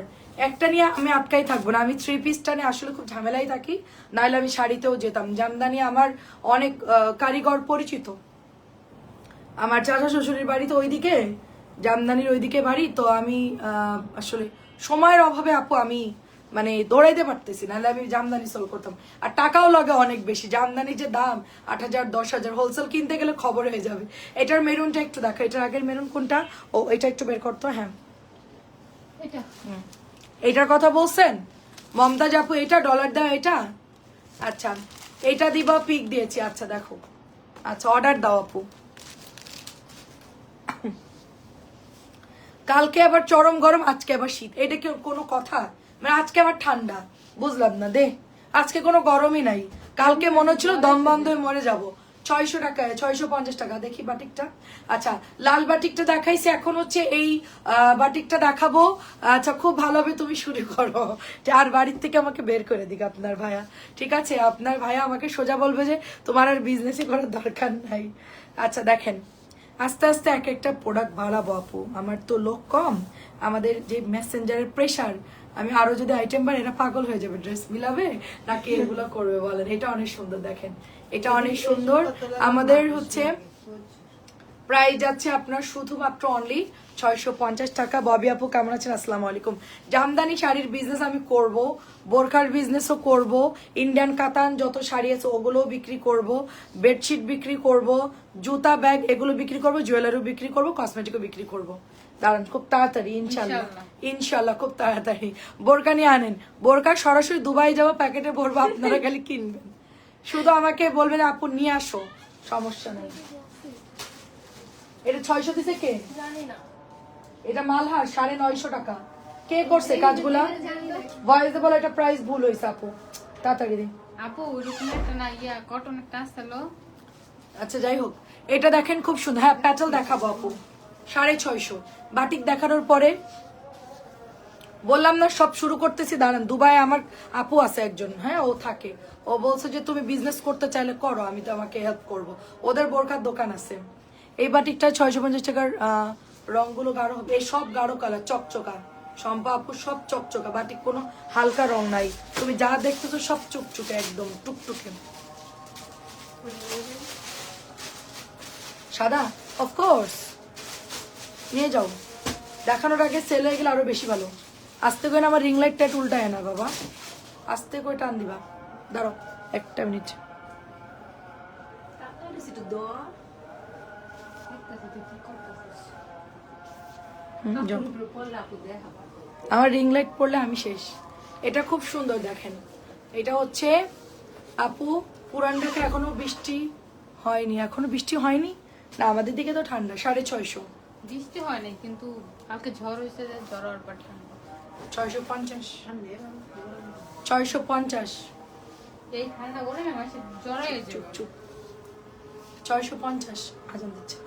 একটা নিয়ে আমি আটকাই থাকবো না। আমি থ্রি পিসটা নিয়ে আসলে খুব ঝামেলাই থাকি, নাহলে আমি শাড়িতেও যেতাম। জামদানি আমার অনেক কারিগর পরিচিত, আমার চাচা শ্বশুরের বাড়ি তো ওইদিকে, জামদানির ওইদিকে বাড়ি, তো আমি আসলে সময়ের অভাবে আপু আমি মানে দৌড়াইতে পারতেছি, নাহলে আমি জামদানি সেল করতাম। আর টাকাও লাগে অনেক বেশি, জামদানি যে দাম 8,000 10,000, হোলসেল কিনতে গেলে খবর হয়ে যাবে। এটার মেরুনটা একটু দেখো, এটার আগের মেরুন কোনটা? ও এটা একটু বের করতো। হ্যাঁ এটা এইটার কথা বলছেন মমতাজ আপু, এটা ডলার দেওয়া এটা? আচ্ছা এইটা দিবা, পিক দিয়েছি। আচ্ছা দেখো, আচ্ছা অর্ডার দাও আপু। কালকে আবার চরম গরম, আজকে আবার শীত, এটা কি কোনো কথা? মানে আজকে আবার ঠান্ডা, বুঝলাম না দে। আজকে কোনো গরমই নাই, কালকে মনে হচ্ছিল দম বন্ধ হয়ে মরে যাব। 600 টাকায়, 650 টাকা। দেখি বাটিকটা। আচ্ছা লাল বাটিকটা দেখাইছি, এখন হচ্ছে এই বাটিকটা দেখাবো। আচ্ছা খুব ভালো হবে, তুমি শুরু করো। আর বাড়ির থেকে আমাকে বের করে দিক আপনার ভাইয়া, ঠিক আছে? আপনার ভাইয়া আমাকে সোজা বলবে যে তোমার আর বিজনেসই করার দরকার নাই। আচ্ছা দেখেন, আস্তে আস্তে এক একটা প্রোডাক্ট বাড়াবো আপু, আমার তো লোক কম, আমাদের যে মেসেঞ্জারের প্রেশার, আমি আরো যদি আইটেম বাড়ে এরা পাগল হয়ে যাবে, ড্রেস মিলাবে নাকি এগুলো করবে বলেন। এটা অনেক সুন্দর, দেখেন এটা অনেক সুন্দর। আমাদের হচ্ছে প্রাইস যাচ্ছে আপনার শুধুমাত্র অনলি 650 টাকা। ববি আপু কেমন আছেন? আসসালামু আলাইকুম। জামদানি শাড়ির বিজনেস আমি করব, বোরখার বিজনেসও করব, ইন্ডিয়ান কাতান যত শাড়ি আছে ওগুলোও বিক্রি করব, বেডশিট বিক্রি করব, জুতা ব্যাগ এগুলো বিক্রি করব, জুয়েলারিও বিক্রি করব, কসমেটিকও বিক্রি করব। দাঁড়ান খুব তাড়াতাড়ি, ইনশাল্লাহ ইনশাল্লাহ খুব তাড়াতাড়ি। বোরকা নিয়ে আনেন, বোরকা সরাসরি দুবাই যাবো, প্যাকেটে ভরবো, আপনারা খালি কিনবেন, শুধু আমাকে বলবেন আপু নিয়ে আসো, সমস্যা নেই। এটা 600 দিছে কে? জানি না। এটা মালহার 950 টাকা। কে করছে কাজগুলা? ভয়েস বলে এটা প্রাইস ভুল হয়েছে আপু, তাড়াতাড়ি দিন আপু ওরকম একটা না, কটন একটা আসলো। আচ্ছা যাই হোক, এটা দেখেন খুব সুন্দর। হ্যাঁ প্যাটেল দেখাবো আপু, 650। বাটিক দেখানোর পরে বললাম না সব শুরু করতেছি। দাঁড়ান, দুবাই আমার আপু আছে একজন, হ্যাঁ ও থাকে, ও বলছে যে তুমি বিজনেস করতে চাইলে করো, আমি তো আমাকে হেল্প করব। ওদের বোরকার দোকান আছে। এই বাটিকটা 650 টাকার। রংগুলো গাঢ় হবে, এই সব গাঢ় কালার, চকচকা। শম্পা আপু সব চকচকা বাটিক, কোনো হালকা রং নাই, তুমি যা দেখতেছো সব চুকচুকে একদম টুকটুকে। সাদা অফকোর্স নিয়ে যাও, দেখানোর আগে সেল হয়ে গেলে আরো বেশি ভালো। আস্তে করে আমার রিং লাইটটা উল্টায় না বাবা, আস্তে করে টান দিবা। দাঁড়াও একটা মিনিট। আমার রিং লাইট পড়লে আমি শেষ। এটা খুব সুন্দর দেখেন, এটা হচ্ছে আপু পুরান ঢাকা, এখনো বৃষ্টি হয়নি, এখনো বৃষ্টি হয়নি না, আমাদের দিকে তো ঠান্ডা। 650। বৃষ্টি হয় নাই, কিন্তু কালকে ঝড় হয়েছে, ঝড় হওয়ার পর ঠান্ডা। 650 650। এই ঠান্ডা গরমে মাসে জ্বর হয়ে চুপ যাবে। চুপ 650 আজান দিচ্ছে।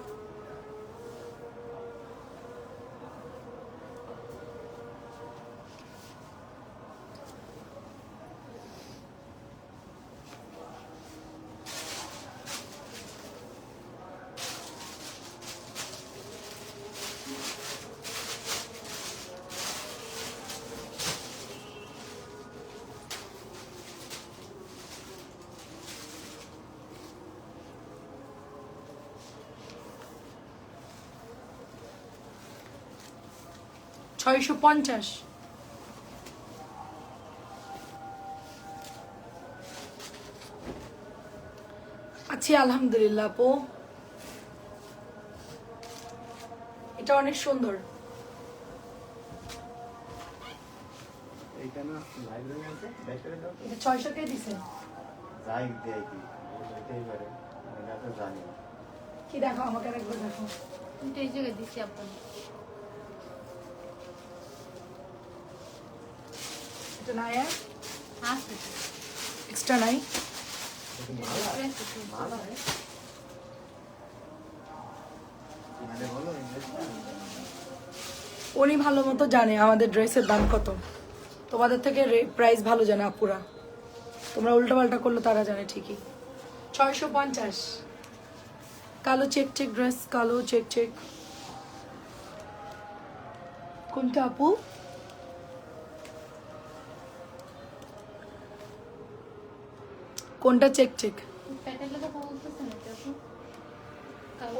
ছয়শো 50। আছি আলহামদুলিল্লাহ আপু, এটা অনেক সুন্দর। এইটা না লাইব্রেরি আছে, ব্যাটারি দাও তো। এটা 600 কে দিছেন? যাই দেয় কি এটাই পারে, এটা তো জানি না। কি দেখো আমাকে একবার দেখো। কিন্তু এই জায়গায় দিচ্ছি আপনি। এক্সট্রা নাই আছে এক্সট্রা নাই ড্রেস একটু মালা মানে বলো ইংলিশটা উনি ভালো মতো জানে আমাদের ড্রেসের দাম কত, তোমাদের থেকে প্রাইস ভালো জানে আপুরা, তোমরা উল্টোপাল্টা করলে তারা জানে ঠিকই। 650 কালো চেক চেক ড্রেস, কালো চেক চেক। কোনটা আপু? কোনটা চেক চেক? প্যাটেলের কথা বলতেছেন এটা আপু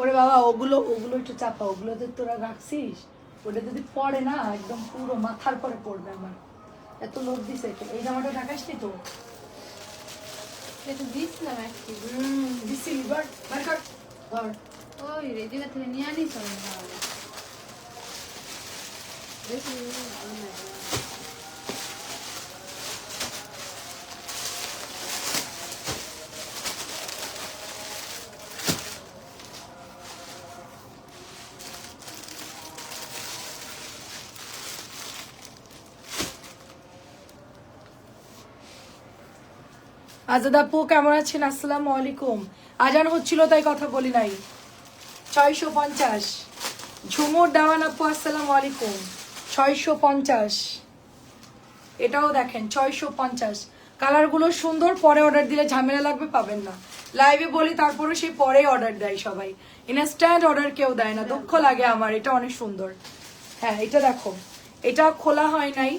ওরে বাবা, ওগুলো ওগুলো একটু চাপা, ওগুলোতে তোরা রাখছিস, ওটা যদি পড়ে না একদম পুরো মাথার পরে পড়বে আমার, এত লোক দিছে। এই জামাটা দেখাসনি তো? এটা দিছিলাম একটি দিছি এবার বার কর, ধর। ওই রে জায়গা থেকে নিয়ে আনিস আমি তাহলে দেখি আজাদ আপু কেমন আছেন? আসসালামু আলাইকুম। আজান হচ্ছিল তাই কথা বলি নাই। 650 ঝুমুর দেওয়ান আপু আসসালামু আলাইকুম। 650 এটাও দেখেন 650। কালারগুলো সুন্দর, পরে অর্ডার দিলে ঝামেলা লাগবে, পাবেন না। লাইভে বলি তারপরে সেই পরে অর্ডার দেয় সবাই, ইনস্ট্যান্ট অর্ডার কেউ দেয় না, দুঃখ লাগে আমার। এটা অনেক সুন্দর। হ্যাঁ এটা দেখো, এটা খোলা হয় নাই,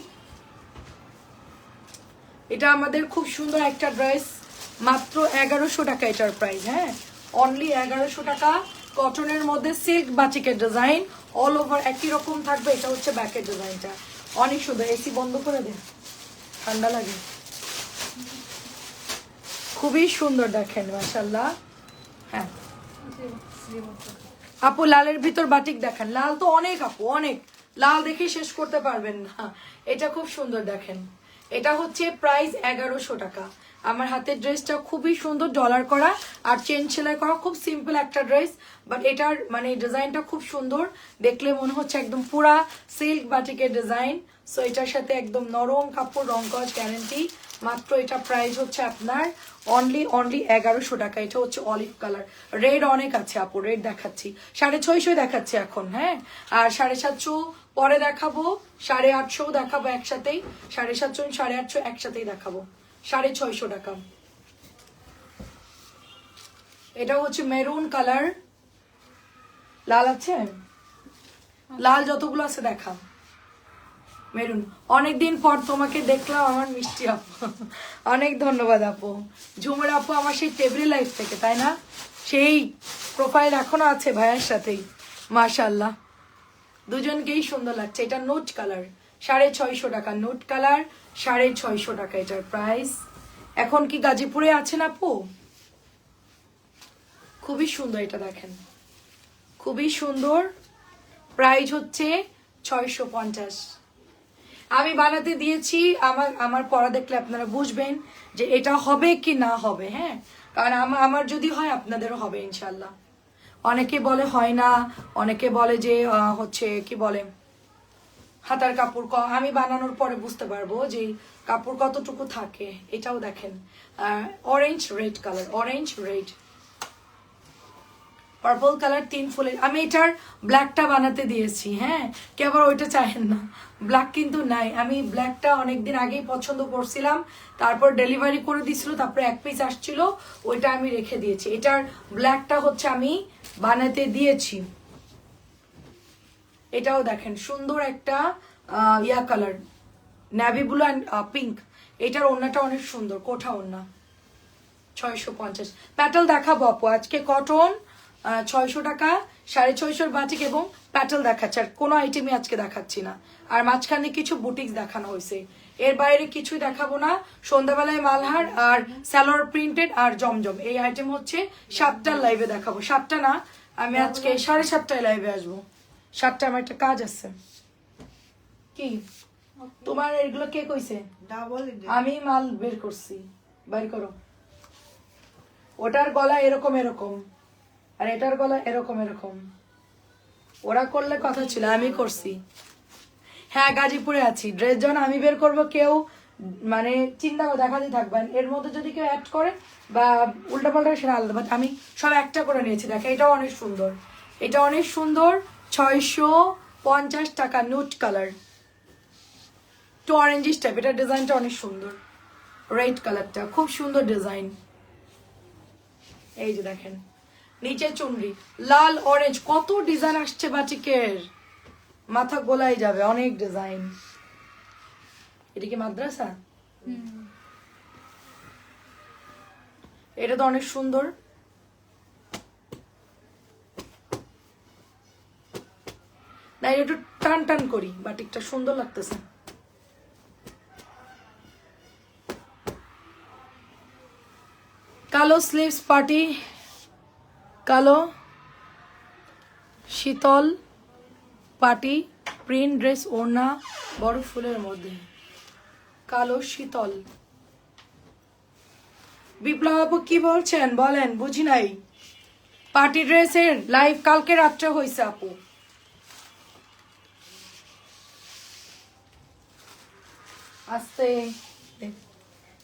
এটা আমাদের খুব সুন্দর একটা ড্রেস, মাত্র 1100 টাকা এটার প্রাইস। হ্যাঁ অনলি 1100 টাকা। কটনের মধ্যে সিল্ক বাটিকের ডিজাইন, অল ওভার একই রকম থাকবে। এটা হচ্ছে ব্যাকের ডিজাইনটা, অনেক সুন্দর। এসি বন্ধ করে দেন, ঠান্ডা লাগে। খুবই সুন্দর দেখেন, মাশাআল্লাহ। হ্যাঁ আপু লালের ভিতর বাটিক দেখান। লাল তো অনেক আপু, অনেক লাল দেখে শেষ করতে পারবেন না। এটা খুব সুন্দর দেখেন, এটা হচ্ছে প্রাইস 1100 টাকা। আমার হাতের ড্রেসটা খুবই সুন্দর, ডলার করা আর চেন সেলাই করা, খুব সিম্পল একটা ড্রেস, বাট এটার মানে ডিজাইনটা খুব সুন্দর, দেখলে মনে হচ্ছে একদম পুরা সিল্ক বাটিকের ডিজাইন। সো এটার সাথে একদম নরম কাপড়, রং কস গ্যারান্টি। মাত্র এটা প্রাইস হচ্ছে আপনার অনলি 1100 টাকা। এটা হচ্ছে অলিভ কালার, রেড অনেক আছে আপু, রেড দেখাচ্ছি 650 দেখাচ্ছি এখন। হ্যাঁ আর 750 পরে দেখাবো, 850 দেখাবো একসাথেই, 750 850 একসাথেই দেখাবো। 650 টাকা। এটা হচ্ছে মেরুন কালার, লাল আছে, লাল যতগুলো আছে দেখা। মেরুন, অনেকদিন পর তোমাকে দেখলাম আমার মিষ্টি আপু, অনেক ধন্যবাদ আপু। ঝুমুর আপু আমার সেই টেবিল লাইফ থেকে, তাই না? সেই প্রোফাইল এখনো আছে ভাইয়ের সাথেই, মাশাআল্লাহ। দুজনকেই সুন্দর লাগছে। এটা নোট কালার, 650 টাকা। নোট কালার 650 টাকা এটার প্রাইস। এখন কি গাজীপুরে আছেন আপু? খুবই সুন্দর, এটা দেখেন খুবই সুন্দর। প্রাইস হচ্ছে 650। আমি বানাতে দিয়েছি, আমার পড়া দেখলে আপনারা বুঝবেন যে এটা হবে কি না হবে। হ্যাঁ কারণ আমার যদি হয় আপনাদেরও হবে ইনশাল্লাহ। অনেকে বলে হয় না, অনেকে বলে যে হচ্ছে কি বলে হাতার কাপড় আমি বানানোর পরে বুঝতে পারবো যে কাপড় কতটুকু থাকে। এটাও দেখেন orange red colour, orange red purple colour, 3 ফুলের। আমি এটার ব্ল্যাকটা বানাতে দিয়েছি। হ্যাঁ কে আবার ওইটা চাহেন না, ব্ল্যাক কিন্তু নাই। আমি ব্ল্যাকটা অনেকদিন আগেই পছন্দ করছিলাম, তারপর ডেলিভারি করে দিছিল, তারপরে 1 পিস আসছিল, ওইটা আমি রেখে দিয়েছি। এটার ব্ল্যাকটা হচ্ছে আমি বানাতে দিয়েছি। এটাও দেখেন সুন্দর একটা ইয়া colour, navy blue and pink. এটার ওড়নাটা অনেক সুন্দর, কোঠা ওড়না। 650 প্যাটেল দেখাবো আপু আজকে। কটন 600 টাকা, 650 বাটিক এবং প্যাটেল দেখাচ্ছে। আর কোনো আইটেমই আজকে দেখাচ্ছি না। আর মাঝখানে কিছু বুটিক্স দেখানো হয়েছে, এর বাইরে কিছুই দেখাবো না। সন্ধ্যাবেলায় মালহার আর স্যালোয়ার প্রিন্টেড আর জমজম, এই আইটেম হচ্ছে 7টার লাইভে দেখাবো। 7টা না, আমি আজকে 7:30টায় লাইভে আসবো। 7টায় আমার একটা কাজ আছে। কি তোমার এগুলো কে কইছে? আমি মাল বের করছি, বাইর করো। ওটার গলা এরকম এরকম, আর এটার গলা এরকম এরকম। ওরা করলে কথা ছিল, আমি করছি। হ্যাঁ গাজীপুরে আছি। ড্রেস যখন আমি বের করবো কেউ মানে চিন্তা করে দেখাতেই থাকবেন। এর মধ্যে যদি কেউ অ্যাড করে বা উল্টাপাল্টা সেটা আলাদা, বাট আমি সব একটা করে নিয়েছি। দেখেন এটাও অনেক সুন্দর, এটা অনেক সুন্দর। 650 টাকা, নুট কালার টু অরেঞ্জিস টাইপ। এটা ডিজাইনটা অনেক সুন্দর, রেড কালারটা খুব সুন্দর ডিজাইন। এই যে দেখেন নিচে চুনরি লাল অরেঞ্জ, কত ডিজাইন আসছে বাটিকের, মাথা গোলাই যাবে, অনেক ডিজাইন। এটা কি মাদ্রাসা? এটা তো অনেক সুন্দর। না এটা একটু টান টান করি, বাটিকটা সুন্দর লাগতেছে। কালো স্লিভস পার্টি, কালো শীতল পার্টি প্রিন্ট ড্রেস, ওড়না বড় ফুলের মধ্যে, কালো শীতল। বিপ্লব আপু কি বলছেন বলেন, বুঝি নাই। পার্টি ড্রেসের লাইভ কালকে রাত্রে হয়েছে আপু। আস্তে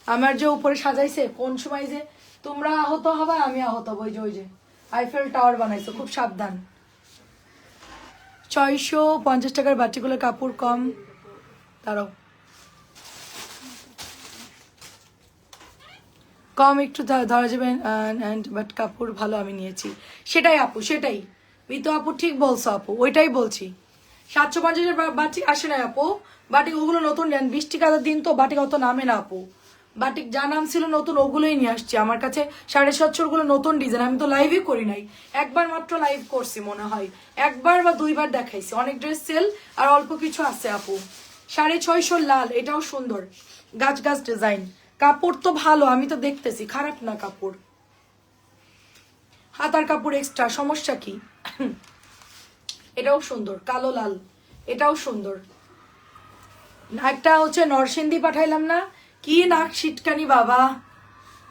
আমার যে উপরে সাজাইছে, কোন সময় যে তোমরা আহত হবে আমি আহত হবো। ওই যে আইফেল টাওয়ার বানাইছো, খুব সাবধান। 650 টাকার বাটিগুলো কাপড় কম, তারাও কম একটু ধরা যাবে, বাট কাপড় ভালো আমি নিয়েছি। সেটাই আপু, সেটাই মিতু আপু ঠিক বলছো আপু, ওইটাই বলছি। 750 বাটিক আসে না আপু, বাটিক ওগুলো নতুন নেন, 20 টাকার দিন তো বাটিক অত নামে না আপু। বাটিক যা নাম ছিল নতুন ওগুলোই নিয়ে আসছি আমার কাছে। 750 গুলো নতুন ডিজাইন, আমি তো লাইভই করি নাই, একবার মাত্র লাইভ করছি মনে হয়, একবার বা দুইবার দেখাইছি। অনেক ড্রেস সেল আর অল্প কিছু আছে আপু। 650 লাল, এটাও সুন্দর, গাছ গাছ ডিজাইন। কাপড় তো ভালো, আমি তো দেখতেছি খারাপ না কাপড়। হাতার কাপড় এক্সট্রা, সমস্যা কি? এটাও সুন্দর, কালো লাল, এটাও সুন্দর। একটা হচ্ছে নরসিংদী পাঠাইলাম না, কি নাক শীতকানি বাবা,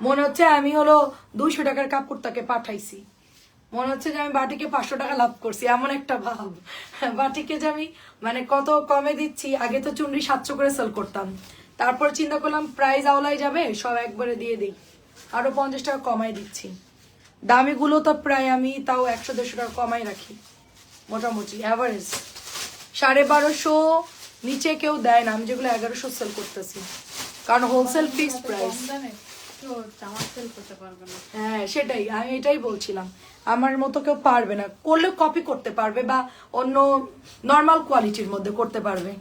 মনে হচ্ছে আমি হলো 200 টাকার কাপড় তাকে পাঠাইছি, মনে হচ্ছে যে আমি বাটিকে 500 টাকা লাভ করছি, এমন একটা ভাব। বাটিকে যে আমি মানে কত কমে দিচ্ছি। আগে তো চুনরি 700 করে সেল করতাম, তারপর চিন্তা করলাম প্রাইস আওলাই যাবে, সব একবারে দিয়ে দিই, আরো 50 টাকা কমাই দিচ্ছি। দামিগুলো তো প্রায় আমি তাও 100-150 টাকা কমাই রাখি, মোটামুটি অ্যাভারেজ। 1250 নিচে কেউ দেয় না, আমি যেগুলো 1100 সেল করতেছি, কারণ হোলসেল ফিক্সড প্রাইস। হ্যাঁ সেটাই, আমি এটাই বলছিলাম, আমার মতো কেউ পারবে না, করলেও কপি করতে পারবে বা অন্য নর্মাল কোয়ালিটির মধ্যে করতে পারবে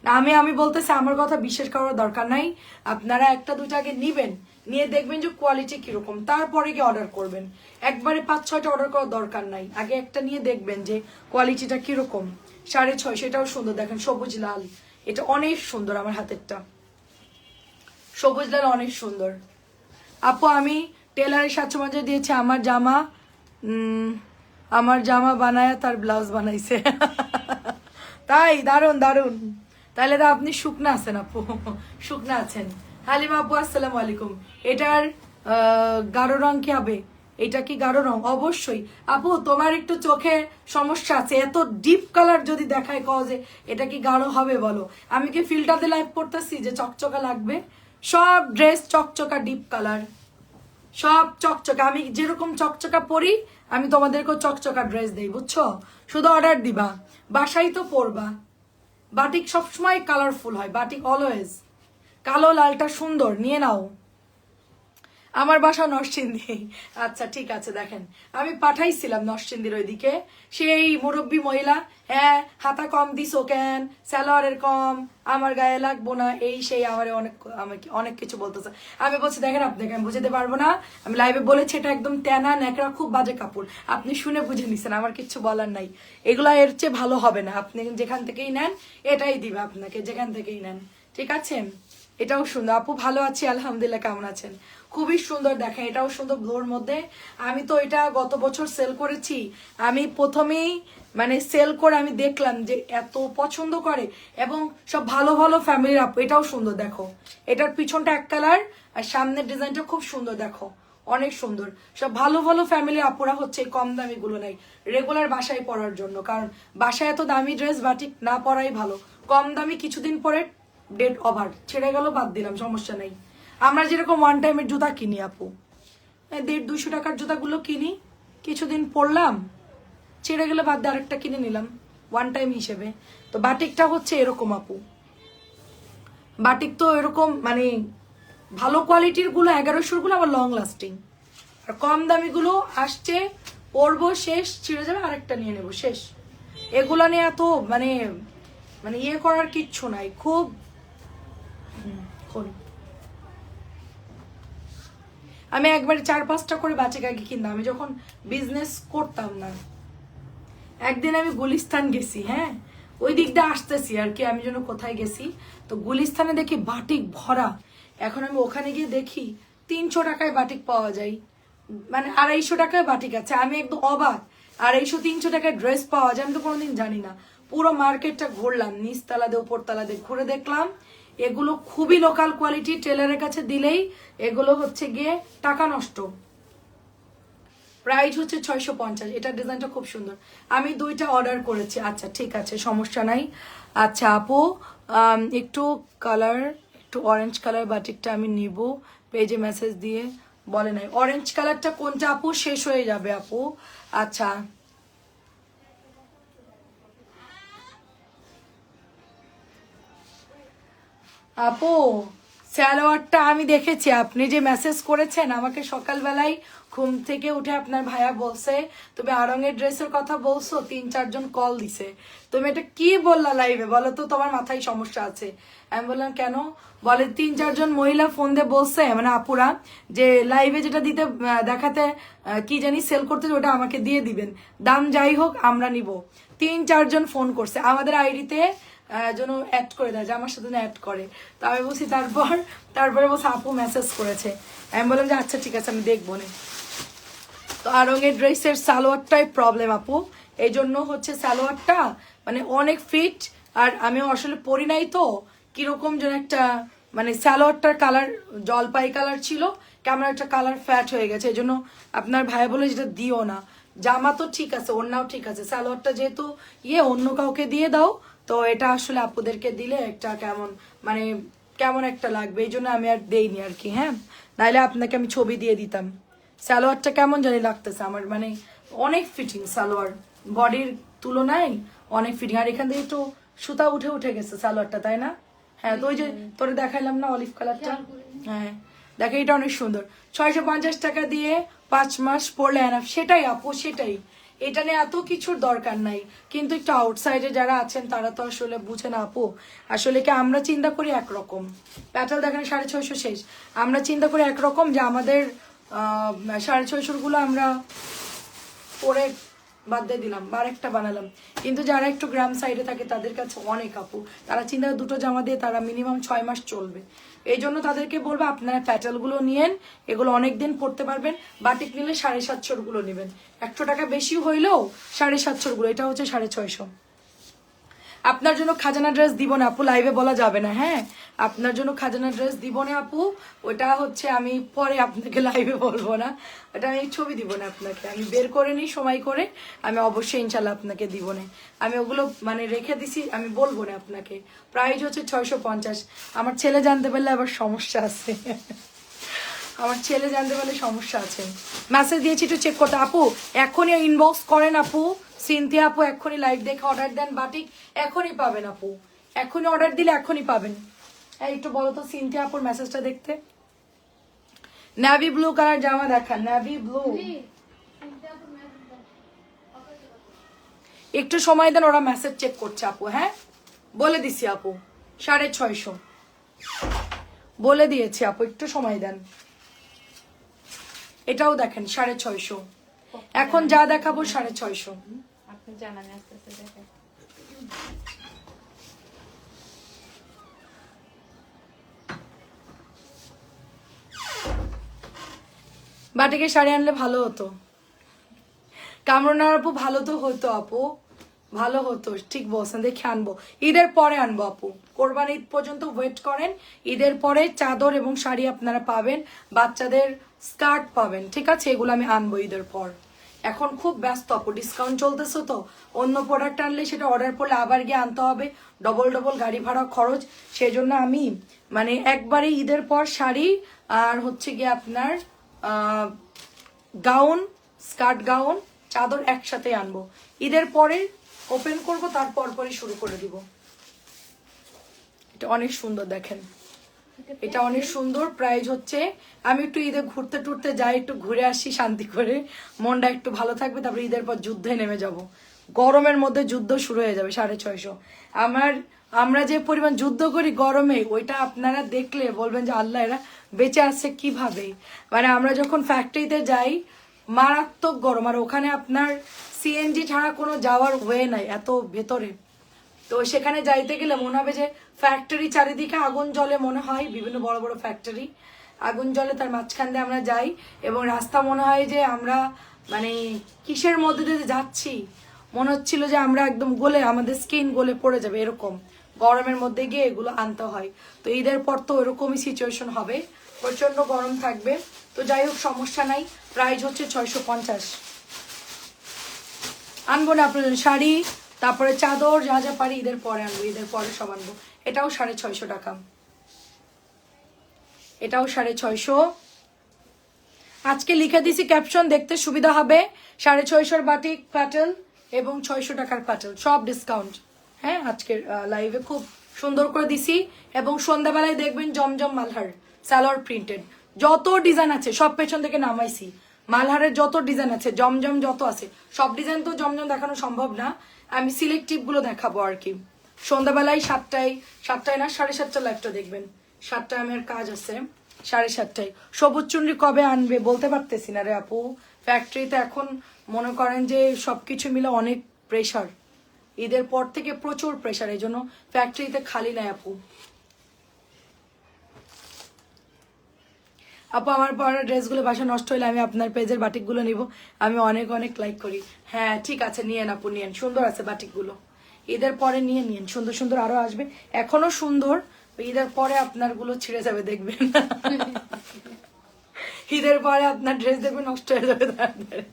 না। আমি বলতেছি আমার কথা বিশ্বাস করার দরকার নাই, আপনারা একটা দুইটা আগে নিবেন, নিয়ে দেখবেন যে কোয়ালিটি কিরকম, তারপরে গিয়ে অর্ডার করবেন। একবারে 5-6টা অর্ডার করার দরকার নাই, আগে একটা নিয়ে দেখবেন যে কোয়ালিটিটা কিরকম। 650, এটাও সুন্দর, দেখেন সবুজ লাল, এটা অনেক সুন্দর, আমার হাতেরটা সবুজ লাল অনেক সুন্দর। আপু আমি টেলারের 750 দিয়েছি, আমার জামা বানায় তার ব্লাউজ বানাইছে। তাই, দারুন দারুন, তাহলে তো আপনি শুকনা আছেন আপু, শুকনা আছেন। হালিমা আপু আসসালামু আলাইকুম। এটার গাঢ় রং কি হবে? এটা কি গাঢ় রং? অবশ্যই আপু, তোমার একটু চোখে সমস্যা আছে, এত ডিপ কালার যদি দেখায় কও যে এটা কি গাঢ় হবে বলো। আমি কি ফিল্টারতে লাইভ করতেছি যে চকচকা লাগবে? সব ড্রেস চকচকা ডিপ কালার, সব চকচকা। আমি যেরকম চকচকা পরি আমি তোমাদেরকেও চকচকা ড্রেস দেই, বুঝছো? শুধু অর্ডার দিবা, বাসায় তো পরবা। বাটিক সবসময় কালারফুল হয়, বাটিক অলওয়েজ। কালো লালটা সুন্দর, নিয়ে নাও। আমার বাসা নরসিংদী। আচ্ছা ঠিক আছে, দেখেন আমি পাঠাইছিলাম নরসিংদীর ওইদিকে, সেই মুরব্বী মহিলা, হ্যাঁ হাতা কম দিছো কেন, স্যালোয়ারের কম, আমার গায়ে লাগবো না, এই সেই আমার আমাকে অনেক কিছু বলতেছে। আমি বলছি দেখেন আপনাকে আমি বুঝাতে পারবো না, আমি লাইভে বলেছি এটা একদম তেনা ন্যাকড়া, খুব বাজে কাপড়, আপনি শুনে বুঝে নিছেন, আমার কিচ্ছু বলার নাই। এগুলা এর চেয়ে ভালো হবে না, আপনি যেখান থেকেই নেন এটাই দিবে আপনাকে, যেখান থেকেই নেন, ঠিক আছে? এটাও সুন্দর আপু, ভালো আছি আলহামদুলিল্লাহ, কেমন আছেন? খুবই সুন্দর, দেখেন এটাও সুন্দর ব্লুর মধ্যে। আমি তো এটা গত বছর সেল করেছি, আমি প্রথমেই মানে সেল করে আমি দেখলাম যে এত পছন্দ করে, এবং সব ভালো ভালো ফ্যামিলির আপু। এটাও সুন্দর, দেখো এটার পিছনটা এক কালার আর সামনের ডিজাইনটা খুব সুন্দর, দেখো অনেক সুন্দর। সব ভালো ভালো ফ্যামিলির আপুরা হচ্ছে এই কম দামি গুলো নাই, রেগুলার বাসায় পরার জন্য, কারণ বাসায় এত দামি ড্রেস বাটিক না পরাই ভালো, কম দামি কিছুদিন পরে ডেট ওভার, ছেড়ে গেল বাদ দিলাম, সমস্যা নেই। আমরা যেরকম ওয়ান টাইমের জুতা কিনি আপু, 150-200 টাকার জুতাগুলো কিনি, কিছুদিন পরলাম, ছেড়ে গেলে বাদ দিয়ে আরেকটা কিনে নিলাম ওয়ান টাইম হিসেবে। তো বাটিকটা হচ্ছে এরকম আপু, বাটিক তো এরকম মানে ভালো কোয়ালিটির গুলো 1100 গুলো আবার লং লাস্টিং, আর কম দামি গুলো আসছে পরবো শেষ ছিঁড়ে যাবে আরেকটা নিয়ে নেবো শেষ। এগুলা নিয়ে এত মানে মানে ইয়ে করার কিচ্ছু নাই, খুব আমি একবারে 4-5টা করে বাচ্চা আগে কিনতাম আমি যখন বিজনেস করতাম না। একদিন আমি গুলিস্তান গেছি, হ্যাঁ ওই দিক দিয়ে আসতেছি আর কি, আমি যেন কোথায় গেছি, তো গুলিস্তানে দেখি বাটিক ভরা। এখন আমি ওখানে গিয়ে দেখি 300 টাকায় বাটিক পাওয়া যায়, মানে 250 টাকায় বাটিক আছে। আমি একদম অবাক, 250-300 টাকায় ড্রেস পাওয়া যায়, আমি তো কোনোদিন জানি না। পুরো মার্কেটটা ঘুরলাম, নিচতলা দিয়ে উপরতলা দিয়ে ঘুরে দেখলাম এগুলো খুবই লোকাল কোয়ালিটি, টেলারের কাছে দিলেই এগুলো হচ্ছে গিয়ে টাকা নষ্ট। প্রাইস হচ্ছে 650। এটা ডিজাইনটা খুব সুন্দর, আমি 2টা অর্ডার করেছি। আচ্ছা ঠিক আছে, সমস্যা নাই। আচ্ছা আপু একটু কালার, একটু অরেঞ্জ কালার বাটিকটা আমি নিব, পেজে মেসেজ দিয়ে বলে নাই। অরেঞ্জ কালারটা কোনটা আপু? শেষ হয়ে যাবে আপু। আচ্ছা আপু সালোয়ারটা আমি দেখেছি, আপনি যে মেসেজ করেছেন আমাকে সকালবেলায় ঘুম থেকে উঠে আপনার ভাইয়া বলছে তুমি আরঙের ড্রেসের কথা বলছো, 3-4 জন কল দিছে, তুমি এটা কি বললা লাইভে, বলো তো তোমার মাথায় সমস্যা আছে। আমি বললাম কেন? বলে 3-4 জন মহিলা ফোন দিয়ে বলছে, মানে আপুরা, যে লাইভে যেটা দিতে দেখাতে কি জানি সেল করতে ওটা আমাকে দিয়ে দিবেন, দাম যাই হোক আমরা নিব। 3-4 জন ফোন করছে আমাদের আইডিতে যেন অ্যাড করে দেয়, যে আমার সাথে অ্যাড করে। তো আমি বলছি তারপরে বলছি আপু মেসেজ করেছে, আমি বললাম যে আচ্ছা ঠিক আছে আমি দেখবো না। তো আরঙের ড্রেসের সালোয়ারটাই প্রবলেম আপু, এই জন্য হচ্ছে সালোয়ারটা মানে অনেক ফিট, আর আমিও আসলে পরি নাই তো কিরকম যেন একটা মানে সালোয়ারটার কালার জলপাই কালার ছিল, কেমন একটা কালার ফ্যাট হয়ে গেছে, এই জন্য আপনার ভাই বলে যেটা দিও না। জামা তো ঠিক আছে, ওড়নাও ঠিক আছে, সালোয়ারটা যেহেতু অন্য কাউকে দিয়ে দাও, তো এটা আসলে আপুদেরকে দিলে একটা কেমন মানে কেমন একটা লাগবে, এই জন্য আমি আর দেইনি আর কি। হ্যাঁ নাইলে আপনাকে আমি ছবি দিয়ে দিতাম। সালোয়ারটা কেমন জানি লাগতেছে আমার, মানে অনেক ফিটিং সালোয়ার, বডির তুলনায় অনেক ফিটিং, আর এখান থেকে একটু সুতা উঠে উঠে গেছে সালোয়ারটা, তাই না? হ্যাঁ তো ওই যে তোরে দেখাইলাম না অলিভ কালারটা, হ্যাঁ দেখে এটা অনেক সুন্দর। 650 টাকা দিয়ে 5 মাস পরলে এনাফ, সেটাই আপু সেটাই, এটা নিয়ে এত কিছুর দরকার নাই। কিন্তু একটু আউটসাইডে যারা আছেন তারা তো আসলে বুঝে না আপু, আসলে কি আমরা চিন্তা করি একরকম, প্যাটাল দেখেন 650 শেষ, আমরা চিন্তা করি একরকম যে আমাদের 650 গুলো আমরা পরে বাদ দিয়ে দিলাম বা আরেকটা বানালাম, কিন্তু যারা একটু গ্রাম সাইডে থাকে তাদের কাছে অনেক আপু, তারা চিন্তা করে 2টো জামা দিয়ে তারা মিনিমাম 6 মাস চলবে। এই জন্য তাদেরকে বলবো আপনারা প্যাটেলগুলো নিয়েন, এগুলো অনেক দিন পরতে পারবেন। বাটিক নিলে 750 গুলো নেবেন, 100 টাকা বেশি হইলেও 750 গুলো, এটা হচ্ছে 650। আপনার জন্য খাজানা ড্রেস দিব না আপু, লাইভে বলা যাবে না। হ্যাঁ আপনার জন্য খাজানা ড্রেস দিব না আপু, ওটা হচ্ছে আমি পরে আপনাকে লাইভে বলবো না, ওটা আমি ছবি দিব না আপনাকে, আমি বের করে নিই সময় করে, আমি অবশ্যই ইনশাল্লাহ আপনাকে দিব না, আমি ওগুলো মানে রেখে দিছি, আমি বলবো না আপনাকে। প্রাইস হচ্ছে 650। আমার ছেলে জানতে পারলে আবার সমস্যা আছে, আমার ছেলে জানতে পারলে সমস্যা আছে। মেসেজ দিয়েছি একটু চেক করতে আপু, এখনই ইনবক্স করেন আপু, সিনথিয়া আপু এখনই লাইভ দেখে অর্ডার দেন, বাটিক এখনই পাবেন আপু, এখনই অর্ডার দিলে এখনই পাবেন। একটু বলো তো সিনথিয়া আপুর মেসেজটা দেখতে। নেভি ব্লু কালার জামা দেখান, নেভি ব্লু, একটু সময় দেন, ওরা মেসেজ চেক করছে আপু। হ্যাঁ বলে দিছি আপু 650 বলে দিয়েছি আপু, একটু সময় দেন। এটাও দেখেন 650, এখন যা দেখাবো 650। আপনি জানান আস্তে আস্তে দেখেন। বাটিকে শাড়ি আনলে ভালো হতো, কামরুনার আপু ভালো তো হতো আপু, ভালো হতো, ঠিক বলছেন, দেখে আনবো, ঈদের পরে আনবো আপু, কোরবান ঈদ পর্যন্ত ওয়েট করেন, ঈদের পরে চাদর এবং শাড়ি আপনারা পাবেন, বাচ্চাদের স্কার্ট পাবেন, ঠিক আছে, এগুলো আমি আনবো ঈদের পর। এখন খুব ব্যস্ত আপু, ডিসকাউন্ট চলতেছে তো, অন্য প্রোডাক্ট আনলে সেটা অর্ডার করলে আবার গিয়ে আনতে হবে, ডবল ডবল গাড়ি ভাড়া খরচ। সেই জন্য আমি মানে একবারে ঈদের পর শাড়ি আর হচ্ছে গিয়ে আপনার গাউন, স্কার্ট গাউন, চাদর একসাথে আনবো। ঈদের পরে ওপেন করব, তারপর পরে শুরু করে দিব। এটা অনেক সুন্দর দেখেন, এটা অনেক সুন্দর। প্রাইস হচ্ছে, আমি একটু ঈদে ঘুরতে টুরতে যাই, একটু ঘুরে আসি শান্তি করে, মনটা একটু ভালো থাকবে, তারপরে ঈদের পর যুদ্ধে নেমে যাব। গরমের মধ্যে যুদ্ধ শুরু হয়ে যাবে 650। আমরা যে পরিমাণ যুদ্ধ করি গরমে, ওইটা আপনারা দেখলে বলবেন যে আল্লাহ এরা বেঁচে আসছে কিভাবে। মানে আমরা যখন ফ্যাক্টরিতে যাই মারাত্মক গরম, আর ওখানে আপনার সিএনজি ছাড়া কোনো যাওয়ার ওয়ে নাই, এত ভেতরে। তো সেখানে যাইতে গেলে মনে হবে যে ফ্যাক্টরি চারিদিকে আগুন জ্বলে, মনে হয় বিভিন্ন বড় বড় ফ্যাক্টরি আগুন জ্বলে, তার মাঝখান দিয়ে আমরা যাই এবং রাস্তা মনে হয় যে আমরা মানে কিসের মধ্যে দিয়ে যাচ্ছি, মনে হচ্ছিল যে আমরা একদম গলে, আমাদের স্কিন গলে পড়ে যাবে, এরকম গরমের মধ্যে গিয়ে এগুলো আনতে হয়। তো ঈদের পর তো এরকমই সিচুয়েশন হবে, প্রচন্ড গরম থাকবে। তো যাই হোক, সমস্যা নাই। প্রাইস হচ্ছে 650। আনবো না আপনাদের শাড়ি, তারপরে চাদর, যা যা পারি ঈদের পরে আনবো, ঈদের পরে সব আনবো। এটাও 650 টাকা, এটাও 650। আজকে লিখে দিছি ক্যাপশন, দেখতে সুবিধা হবে। 650 বাটিক প্যাটেল এবং 600 টাকার প্যাটেল, সব ডিসকাউন্ট। হ্যাঁ, আজকের লাইভে খুব সুন্দর করে দিছি। এবং সন্ধ্যাবেলায় দেখবেন জমজম মালহার সালোয়ার প্রিন্টেড, যত ডিজাইন আছে সব পেছন থেকে নামাইছি। মালহারের যত ডিজাইন আছে, জমজম যত আছে, সব ডিজাইন তো জমজম দেখানো সম্ভব না, আমি সিলেক্টিভ গুলো দেখাবো আর কি। সন্ধ্যাবেলায় 7টায় না 7:30 লাইভটা দেখবেন। 7টায় আমার কাজ আছে, 7:30। সবুজ চুনরি কবে আনবে বলতে পারতেছি না রে আপু। ফ্যাক্টরিতে এখন মনে করেন যে সবকিছু মিলে অনেক প্রেশার, ঈদের পর থেকে প্রচুর প্রেশার, এই জন্য ফ্যাক্টরিতে খালি নাই আপু। আপু আমার পরা ড্রেসগুলো বাসা নষ্ট হলে আমি আপনার পেজের বাটিকগুলো নিব, আমি অনেক অনেক লাইক করি। হ্যাঁ ঠিক আছে, নিয়েন আপু, নিয়েন, সুন্দর আছে বাটিকগুলো। ঈদের পরে নিয়ে নিন, সুন্দর সুন্দর আরো আসবে, এখনো সুন্দর। ঈদের পরে আপনার গুলো ছিঁড়ে যাবে দেখবেন। ঈদের পরে আপনার ড্রেস দেখবেন নষ্ট হয়ে যাবে তাড়াতাড়ি।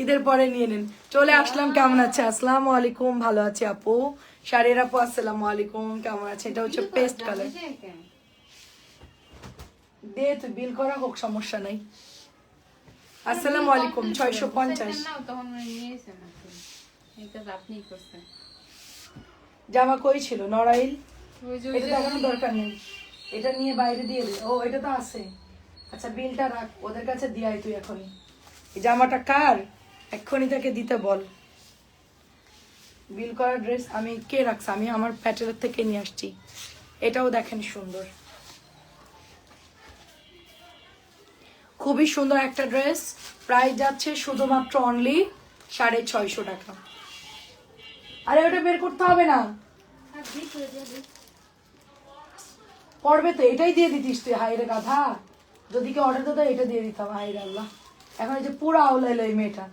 ঈদের পরে নিয়ে নিন। চলে আসলাম, কেমন আছে? আসসালামু আলাইকুম, ভালো আছি আপু। শাড়ির আপু আসসালামু আলাইকুম, কেমন আছে? এটা হচ্ছে পেস্ট কালার। দে তুই বিল করা হোক, সমস্যা নাই। আসসালামু আলাইকুম। 650 জামা কই ছিল? নড়াইল। এটা দেখানোর দরকার নেই, এটা নিয়ে বাইরে দিয়ে দে। ও এটা তো আছে। আচ্ছা বিলটা রাখ, ওদের কাছে দিয়াই তুই এখনই। এই জামাটা কার, এক্ষুনি তাকে দিতে বল। বিল করা ড্রেস আমি কে রাখছে, আমি আমার প্যাটেলের থেকে নিয়ে আসছি। এটাও দেখেন সুন্দর, খুবই সুন্দর একটা ড্রেস। প্রাইস যাচ্ছে শুধুমাত্র অনলি 650 টাকা। আরে ওটা বের করতে হবে না, পড়বে তো, এটাই দিয়ে দিতিস তুই। হাইরে গাধা, যদি কেউ অর্ডার দিত এটা দিয়ে দিতাম। হাইরে আল্লাহ, এখন এই যে পুরো আউলাইলো এই মেয়েটা।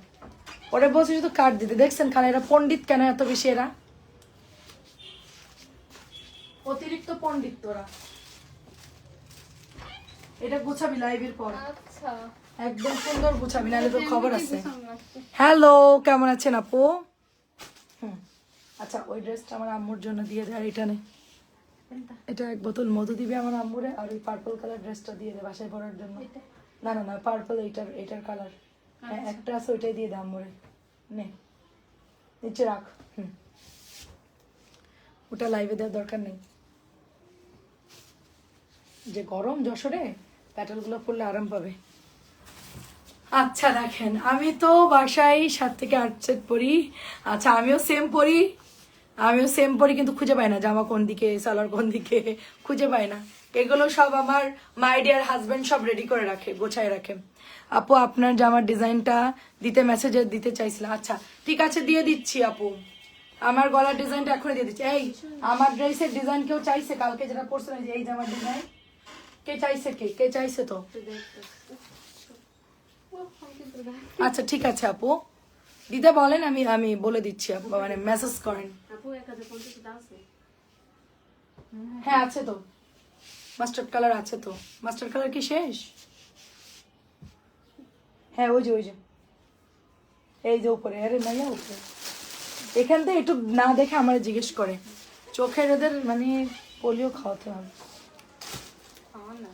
ওরে বলছে শুধু কাট দিতে, দেখছেন খালা এরা পণ্ডিত কেন এত বেশি, এরা অতিরিক্ত পণ্ডিত তোরা। এটা গুছাবি লাইভের পর, একদম সুন্দর গুছাবি, নাহলে তোর খবর আছে। হ্যালো, কেমন আছেন আপু? আচ্ছা ওই ড্রেসটা আমার আম্মুর জন্য দিয়ে দে, আর এটা নে, এটা এক বোতল মধু দিবি আমার আম্মুরে, আর ওই পার্পল কালার ড্রেসটা দিয়ে দে বাসায় পরার জন্য। না না না, পার্পল, এটার কালার। হ্যাঁ একটা আছে, ওইটাই দিয়ে দে আম্মুরে। নে নিচে রাখ। ওটা লাইভে দেওয়ার দরকার নেই, যে গরম যশোরে, প্যাটেলগুলো পরলে আরাম পাবে। আচ্ছা দেখেন, আমি তো বাসায় 7 থেকে 8 সেট পরি। আচ্ছা আমিও সেম পরি, কিন্তু খুঁজে পাই না জামা কোন দিকে, সালোয়ার কোন দিকে, খুঁজে পাই না। এগুলো সব আমার মাই ডিয়ার হাজবেন্ড সব রেডি করে রাখে, গোছায় রাখে। আপু আপনার জামার ডিজাইনটা দিতে মেসেজে দিতে চাইছিলাম। আচ্ছা ঠিক আছে, দিয়ে দিচ্ছি আপু। আমার গলার ডিজাইনটা এখনই দিয়ে দিচ্ছি। এই আমার ড্রেসের ডিজাইন কেউ চাইছে? কালকে যেটা পরছিলাম, যে এই জামার ডিজাইন কে চাইছে? কে চাইছে? তো আচ্ছা ঠিক আছে আপু, দিতে বলেন, আমি বলে দিচ্ছি, আপু মানে মেসেজ করেন। হ্যাঁ আছে তো, মাস্টার্ড কালার আছে তো। মাস্টার্ড কালার কি শেষ? হ্যাঁ ওই যে এই যে উপরে, আরে মাইয়া উপরে। এখান থেকে একটু না দেখে আমার জিজ্ঞেস করে, চোখের ওদের মানে পোলিও খাওয়াতে হবে। আমার না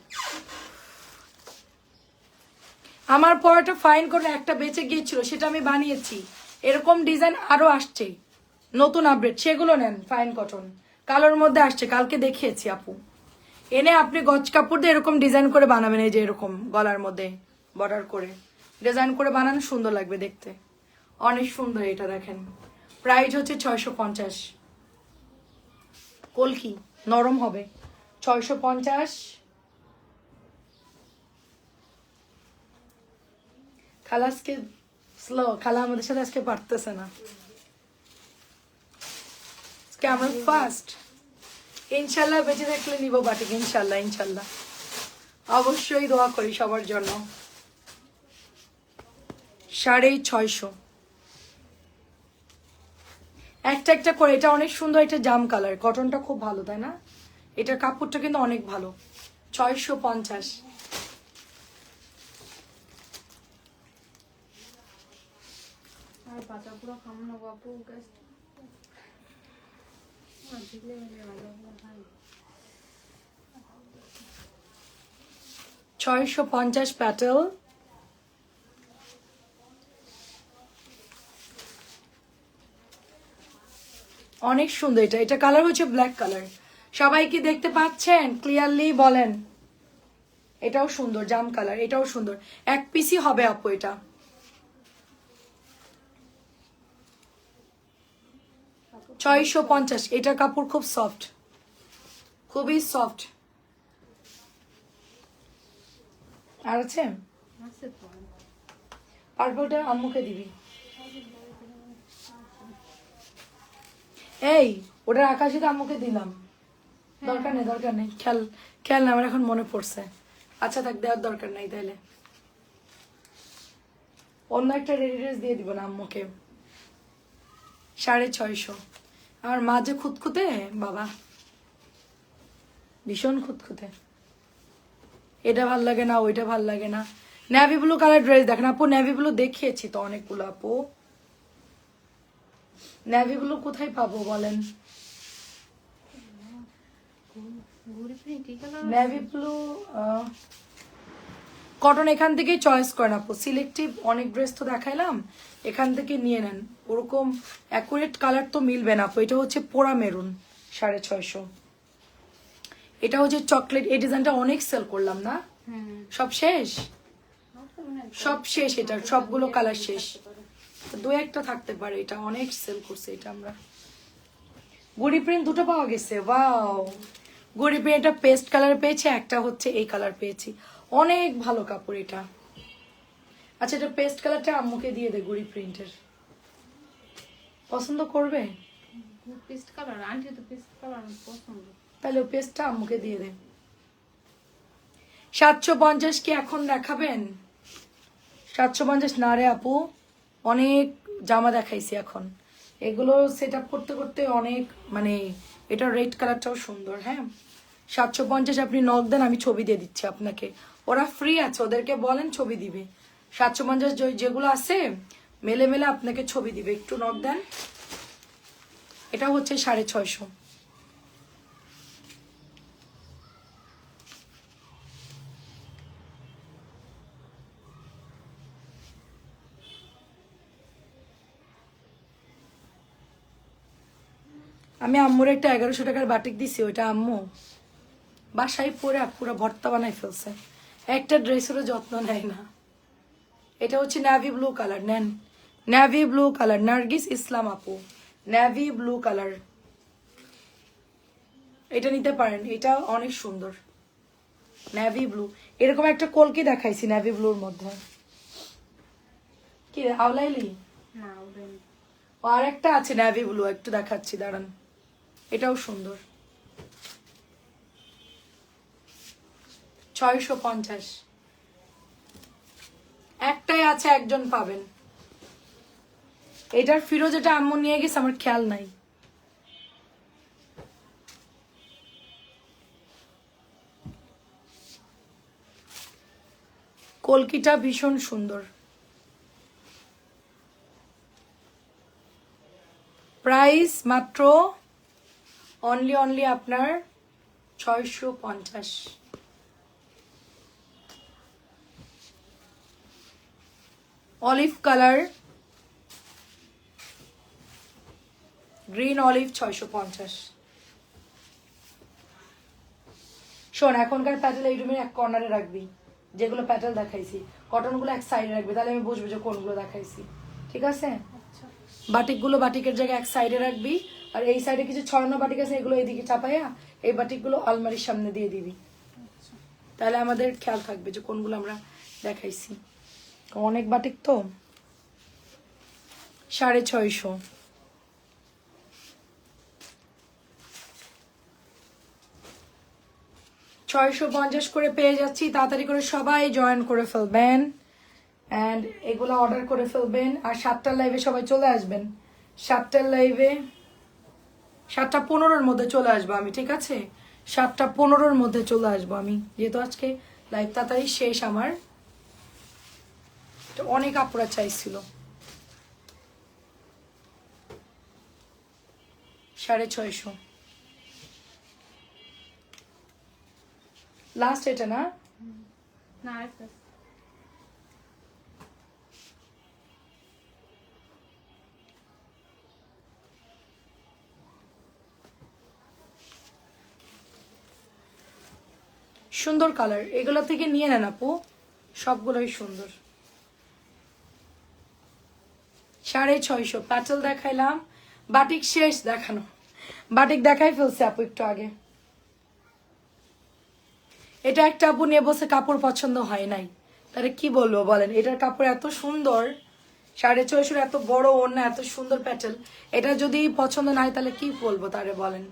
আমার পরাটা ফাইন করে একটা বেঁচে গিয়েছিল, সেটা আমি বানিয়েছি। এরকম ডিজাইন আরো আসছে, নতুন আপডেট, সেগুলো নেন। ফাইন কটন কালোর মধ্যে আসছে, কালকে দেখিয়েছি আপু। এনে আপনি গজ কাপড় দিয়ে এরকম ডিজাইন করে বানাবেন, এই যে এরকম গলার মধ্যে বর্ডার করে ডিজাইন করে বানান, সুন্দর লাগবে দেখতে, অনেক সুন্দর। এটা দেখেন, প্রাইস হচ্ছে 650। কলকি নরম হবে, 650। খালা আজকে স্লো, খালা আমাদের সাথে আজকে পারতেছে না, আজকে আমরা ফার্স্ট। ইনশাল্লাহ বেঁচে থাকলে নিব বাটিক, ইনশাল্লাহ ইনশাল্লাহ। অবশ্যই দোয়া করি সবার জন্য। 650, একটা একটা করে। এটা অনেক সুন্দর, এটা জাম কালার, কটনটা খুব ভালো তাই না? এটার কাপড়টা কিন্তু অনেক ভালো। 650। আর বাচ্চা পুরো খামো না বাপু গাছ দিলে ভালো খাই 650 প্যাটেল। অনেক সুন্দর। এটা এটা কালার হচ্ছে ব্ল্যাক কালার। সবাই কি দেখতে পাচ্ছেন? ক্লিয়ারলি বলেন। এটাও সুন্দর জাম কালার, এটাও সুন্দর। এক পিসই হবে আপু এটা। ছয়শো 50। এটার কাপড় খুব সফট, খুবই সফট। আর আছে আছে তো পার্পলটা আম্মুকে দিবি। এই ওটার আকাশে তো আম্মুকে দিলাম, দরকার নেই দরকার নেই। খেয়াল খেয়াল না, আমার এখন মনে পড়ছে। আচ্ছা থাক, দেওয়ার দরকার নাই তাইলে। অন্য একটা রেডি ড্রেস দিয়ে দিব না আম্মুকে। 650। আমার মা যে খুঁতখুঁতে বাবা, ভীষণ খুঁতখুঁতে। এটা ভাল লাগে না, ওইটা ভাল লাগে না। নেভি ব্লু কালার ড্রেস দেখেন আপু, নেভি ব্লু দেখিয়েছি তো অনেকগুলো আপু। নেভি ব্লু কোথায় পাবো বলেন? ঘুরি ফিরি কি কালার নেভি ব্লু কটন এখান থেকেই চয়েস করেন আপু। সিলেক্টিভ অনেক ড্রেস তো দেখাইলাম, এখান থেকে নিয়ে নেন। ওরকম অ্যাকুরেট কালার তো মিলবে না আপু। এটা হচ্ছে পোড়া মেরুন, 650। এটা হচ্ছে চকলেট। এই ডিজাইনটা অনেক সেল করলাম না, সব শেষ, সব শেষ। এটার সবগুলো কালার শেষ, দু একটা থাকতে পারে। এটা অনেক সেল করছে এটা আমরা। গুড়ি প্রিন্ট দুটো পাওয়া গেছে, ওয়াও। গুড়ি প্রিন্ট এটা পেস্ট কালার পেয়েছি, একটা হচ্ছে এই কালার পেয়েছি। অনেক ভালো কাপড় এটা। আচ্ছা এটা পেস্ট কালারটা আম্মুকে দিয়ে দে, গুড়ি প্রিন্টের। পছন্দ করবে? পেস্ট কালার আনছি তো, পেস্ট কালার পছন্দ। তাহলে ও পেস্টটা আম্মুকে দিয়ে দে। 750 কি এখন দেখাবেন? 750 না রে আপু, অনেক জামা দেখাইছি এখন। এগুলো সেট আপ করতে করতে অনেক মানে, এটা রেড কালারটাও সুন্দর। হ্যাঁ 750 আপনি নক দেন, আমি ছবি দিয়ে দিচ্ছি আপনাকে। ওরা ফ্রি আছে, ওদেরকে বলেন ছবি দিবে। 750 যেগুলো আছে মেলে মেলে আপনাকে ছবি দিবে, একটু নক দেন। এটা হচ্ছে 650। আমি আম্মুর একটা 1100 টাকার বাটিক দিছি, ওইটা আম্মু বাসায় পরে পুরো ভর্তা বানাই ফেলছে। একটা ড্রেসেরও যত্ন নেয় না। এটা হচ্ছে নেভি ব্লু কালার, নেন। নেভি ব্লু কালার, নার্গিস ইসলাম আপু, নেভি ব্লু কালার। এটা নিতে পারেন, এটা অনেক সুন্দর। নেভি ব্লু, এরকম একটা কলকি দেখাইছি নেভি ব্লুর মধ্যে। কি রে, আওলাইলি? না ওদের ও আর একটা আছে নেভি ব্লু, একটু দেখাচ্ছি দাঁড়ান। এটাও সুন্দর। 650। একটাই আছে, একজন পাবেন। এটার ফিরোজ, এটা আম্মু নিয়ে গেছে, আমার খেয়াল নাই। কলকিটা ভীষণ সুন্দর। প্রাইস মাত্র অনলি আপনার 650। Olive colour, green olive 650। শোন, এখনকার প্যাটেল এই রুমের এক কর্নারে রাখবি, যেগুলো প্যাটেল দেখাইছি কটনগুলো এক সাইডে রাখবি, তাহলে আমি বুঝবো যে কোনগুলো দেখাইছি। ঠিক আছে? আচ্ছা বাটিকগুলো বাটিকের জায়গায় এক সাইডে রাখবি, আর এই সাইডে কিছু ছড়ানো বাটিক আছে, এগুলো এইদিকে চাপাইয়া এই বাটিকগুলো আলমারির সামনে দিয়ে দিবি, তাহলে আমাদের খেয়াল থাকবে যে কোনগুলো আমরা দেখাইছি। অনেক বাটিক তো। 650। $650 করে পেয়ে যাচ্ছি। তাড়াতাড়ি করে সবাই জয়েন করে ফেলবেন অ্যান্ড এগুলো অর্ডার করে ফেলবেন। আর 7টার লাইভে সবাই চলে আসবেন। 7টার লাইভে 7:15-র মধ্যে চলে আসবো আমি, ঠিক আছে? 7:15-র মধ্যে চলে আসবো আমি, যেহেতু আজকে লাইভ তাড়াতাড়ি শেষ আমার। তো অনেক আপুরা চাইছিল। 650 লাস্ট এটা না? না আরেকটা সুন্দর কালার, এগুলো থেকে নিয়ে নেন আপু, সবগুলোই সুন্দর। 650 প্যাটেল দেখাইলাম, বাটিক শেষ দেখানো। বাটিক দেখাই ফেলছে আপু একটু আগে। এটা একটা আপু নিয়ে বসে কাপড় পছন্দ হয় নাই, তাহলে কি বলবো বলেন? এটার কাপড় এত সুন্দর, 650 এত বড় ওড়না, এত সুন্দর প্যাটেল, এটা যদি পছন্দ না হয় তাহলে কি বলবো তারে বলেন?